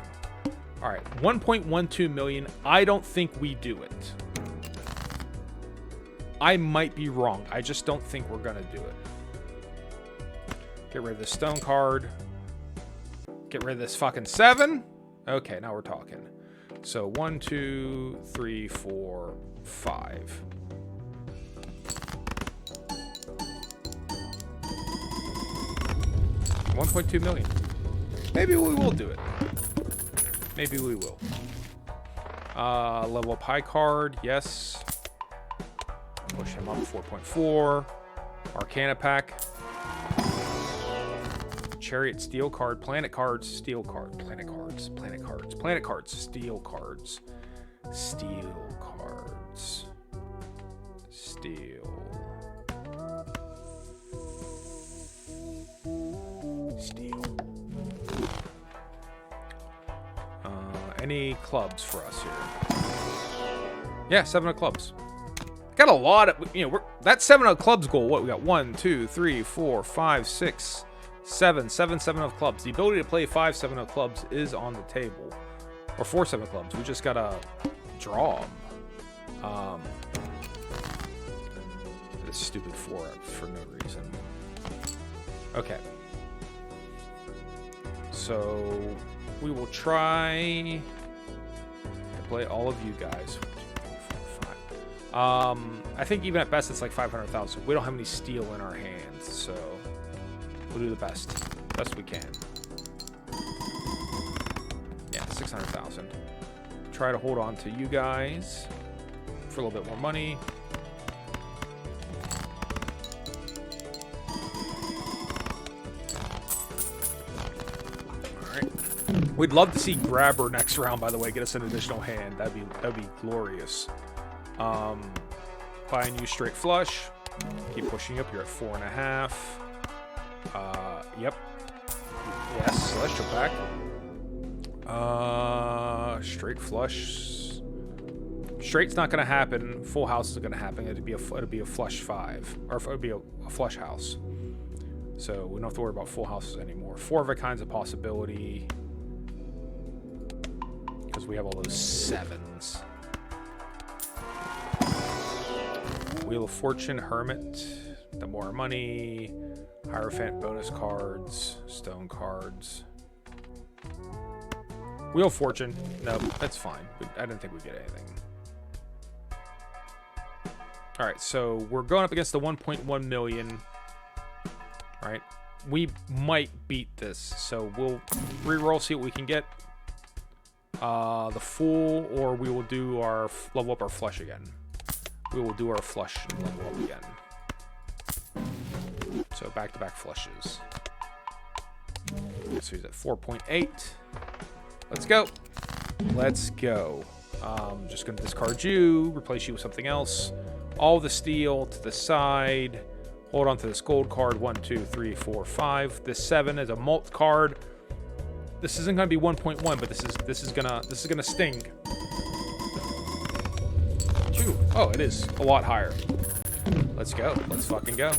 All right, 1.12 million. I don't think we do it. I might be wrong. I just don't think we're gonna do it. Get rid of the stone card. Get rid of this fucking 7. Okay, now we're talking. So 1, 2, 3, 4, 5. $1.2 million. Maybe we will do it. Maybe we will. Level up high card, yes. Push him up 4.4. Arcana pack. Chariot steel card. Planet cards. Steel card. Planet cards. Planet cards. Planet cards. Steel cards. Steel cards. Steel. Steel. Any clubs for us here? Yeah, 7 of clubs. Got a lot of, that 7 of clubs goal. What we got? 1, 2, 3, 4, 5, 6, 7. 7 of clubs. The ability to play 5 7 of clubs is on the table, or 4 7 of clubs. We just gotta draw them. This stupid 4 for no reason. Okay. So we will try to play all of you guys. 1, 2, 3, 4, 5. I think even at best it's like 500,000. We don't have any steel in our hands, so we'll do the best we can. Yeah, 600,000. Try to hold on to you guys for a little bit more money. We'd love to see Grabber next round, by the way. Get us an additional hand. That'd be glorious. Buy a new straight flush. Keep pushing up. You're at 4.5. Yep. Yes, celestial pack. Straight flush. Straight's not gonna happen. Full house is gonna happen. It'd be a flush 5, or it'd be a flush house. So we don't have to worry about full houses anymore. 4 of a kind's a possibility. Because we have all those 7s. Wheel of Fortune, Hermit, the more money, Hierophant bonus cards, stone cards. Wheel of Fortune, no, that's fine. I didn't think we'd get anything. All right, so we're going up against the 1.1 million. All right, we might beat this, so we'll re-roll, see what we can get. The full, or we will do our level up our flush again. We will do our flush and level up again. So back-to-back flushes. So he's at 4.8. Let's go. Let's go. Just gonna discard you, replace you with something else. All the steel to the side. Hold on to this gold card. 1, 2, 3, 4, 5. This 7 is a mult card. This isn't gonna be 1.1, but this is gonna sting. Phew. Oh, it is a lot higher. Let's go. Let's fucking go.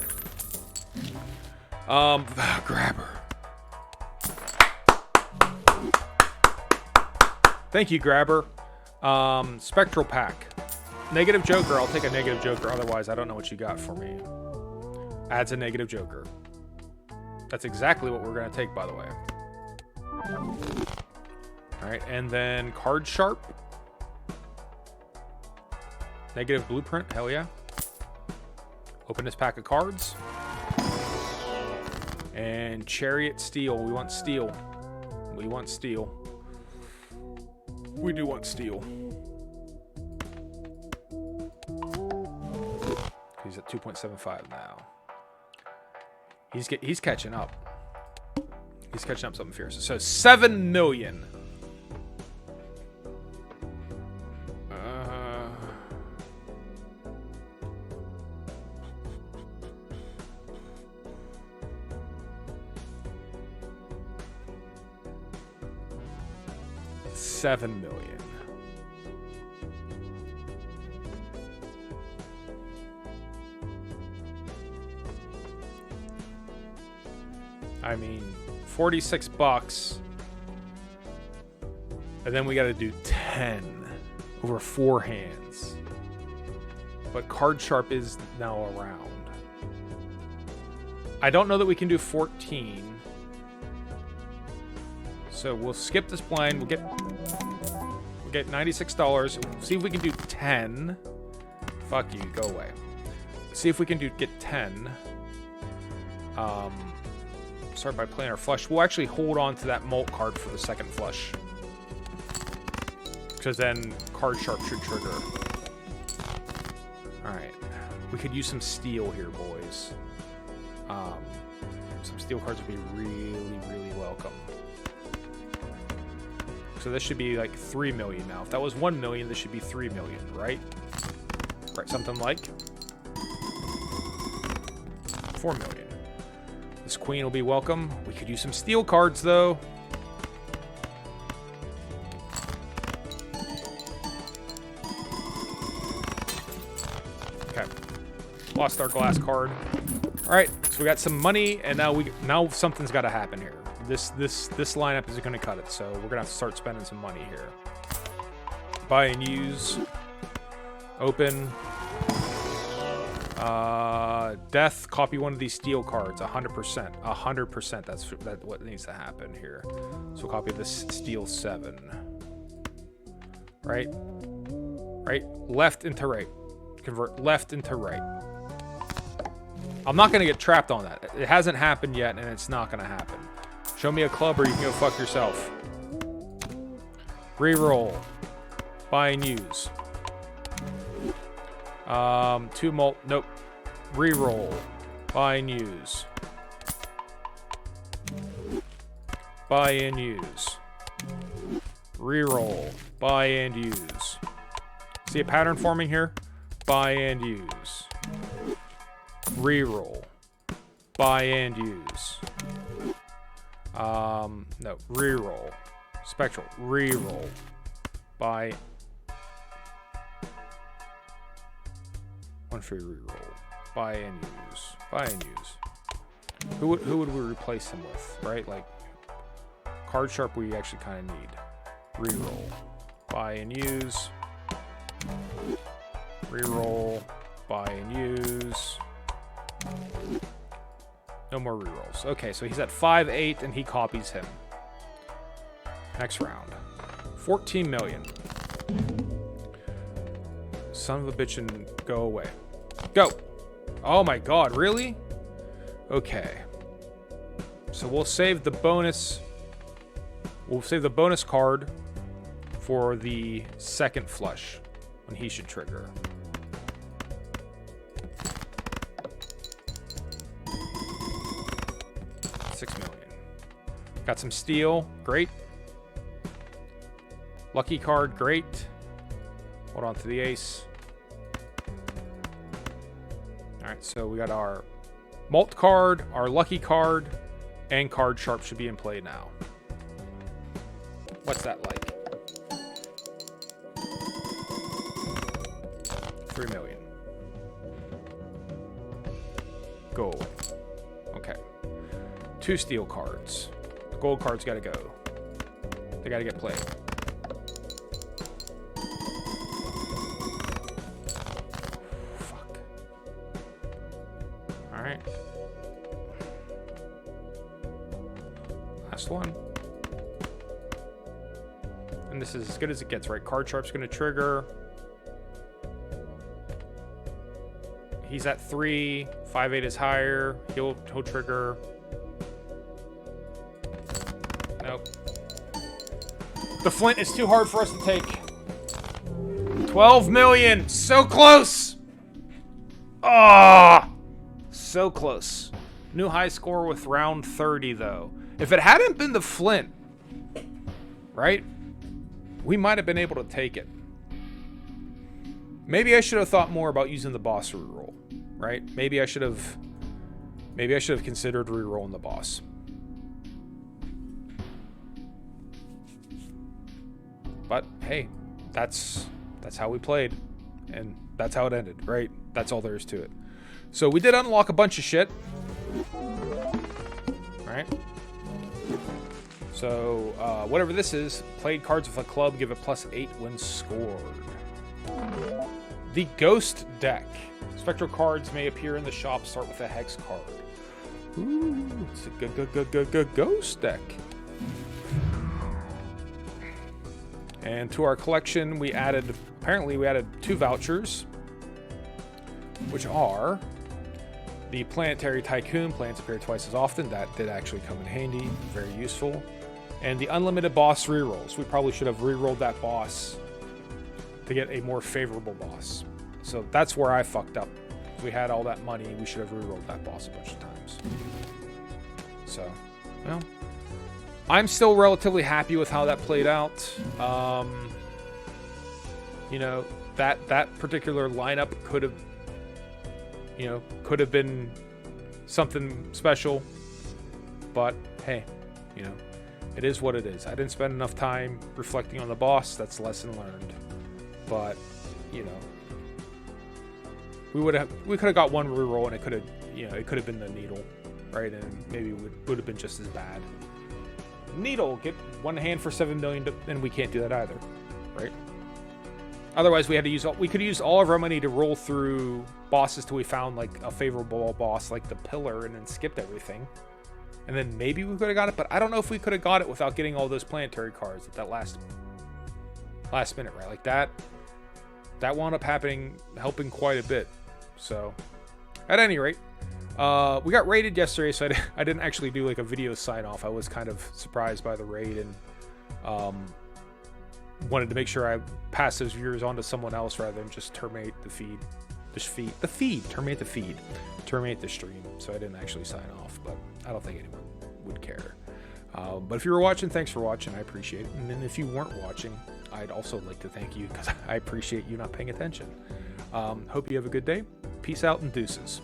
Grabber. Thank you, Grabber. Spectral pack. Negative Joker. I'll take a negative Joker. Otherwise, I don't know what you got for me. Adds a negative Joker. That's exactly what we're gonna take, by the way. Alright, and then Card Sharp. Negative Blueprint, hell yeah. Open this pack of cards. And Chariot Steel, we want steel. We want steel. We do want steel. He's at 2.75 now. He's catching up. He's catching up something fierce. So 7 million. $7 million. I mean, 46 bucks. And then we got to do 10 over 4 hands. But Card Sharp is now around. I don't know that we can do 14. So we'll skip this blind. We'll get get $96. See if we can do 10. Fuck you, go away. See if we can get 10. Start by playing our flush. We'll actually hold on to that Molt card for the second flush. Because then card sharp should trigger. Alright. We could use some steel here, boys. Some steel cards would be really, really welcome. So this should be like 3 million now. If that was 1 million, this should be 3 million, right? Right, something like 4 million. This queen will be welcome. We could use some steel cards, though. Okay. Lost our glass card. All right, so we got some money, and now something's got to happen here. This lineup is going to cut it, so we're gonna have to start spending some money here. Buy and use. Open. Death. Copy one of these steel cards. 100%. 100%. That's what needs to happen here. So we'll copy this steel 7. Right. Right. Left into right. Convert left into right. I'm not gonna get trapped on that. It hasn't happened yet, and it's not gonna happen. Show me a club, or you can go fuck yourself. Reroll. Buy and use. 2 Molt. Nope. Reroll. Buy and use. Buy and use. Reroll. Buy and use. See a pattern forming here? Buy and use. Reroll. Buy and use. No. Reroll. Spectral. Reroll. Buy. One free reroll. Buy and use. Buy and use. Who would we replace him with? Right? Like card sharp we actually kind of need. Reroll. Buy and use. Reroll. Buy and use. No more rerolls. Okay, so he's at 5-8 and he copies him. Next round. 14 million. Son of a bitch, and go away. Go! Oh my god, really? Okay. So we'll save the bonus. We'll save the bonus card for the second flush when he should trigger. $6 million. Got some steel. Great. Lucky card. Great. Hold on to the ace. Alright, so we got our Molt card, our lucky card, and card sharp should be in play now. What's that like? 3 million. Gold. Okay. 2 steel cards. The gold cards gotta go. They gotta get played. Fuck. Alright. Last one. And this is as good as it gets, right? Card sharp's gonna trigger. He's at 3. 5-8 is higher. He'll trigger. Nope. The flint is too hard for us to take. 12 million. So close. Ah, so close. New high score with round 30 though. If it hadn't been the flint, right? We might have been able to take it. Maybe I should have thought more about using the boss reroll, right? Maybe I should have considered rerolling the boss. But hey, that's how we played, and that's how it ended, right? That's all there is to it. So we did unlock a bunch of shit, right? So whatever this is, played cards with a club, give a +8 when scored. The Ghost deck. Spectral cards may appear in the shop. Start with a hex card. Ooh, it's a good Ghost deck. And to our collection, apparently we added 2 vouchers, which are the Planetary Tycoon, planets appear twice as often. That did actually come in handy, very useful. And the Unlimited Boss rerolls. We probably should have rerolled that boss to get a more favorable boss. So that's where I fucked up. If we had all that money, we should have rerolled that boss a bunch of times. So, well, I'm still relatively happy with how that played out. You know, that particular lineup could have been something special, but hey, you know, it is what it is. I didn't spend enough time reflecting on the boss. That's lesson learned. But, you know, we could have got one reroll, and it could have been the needle, right? And maybe it would have been just as bad. Needle, get 1 hand for 7 million, and we can't do that either, right? Otherwise, we could use all of our money to roll through bosses till we found like a favorable boss, like the pillar, and then skipped everything. And then maybe we could have got it, but I don't know if we could have got it without getting all those planetary cards at that last minute, right? Like that wound up helping quite a bit. So, at any rate, we got raided yesterday, so I didn't actually do like a video sign off. I was kind of surprised by the raid and wanted to make sure I pass those viewers on to someone else rather than just terminate the feed. Terminate the stream. So I didn't actually sign off, but I don't think anyone would care. But if you were watching, thanks for watching. I appreciate it. And then if you weren't watching, I'd also like to thank you because I appreciate you not paying attention. Hope you have a good day. Peace out and deuces.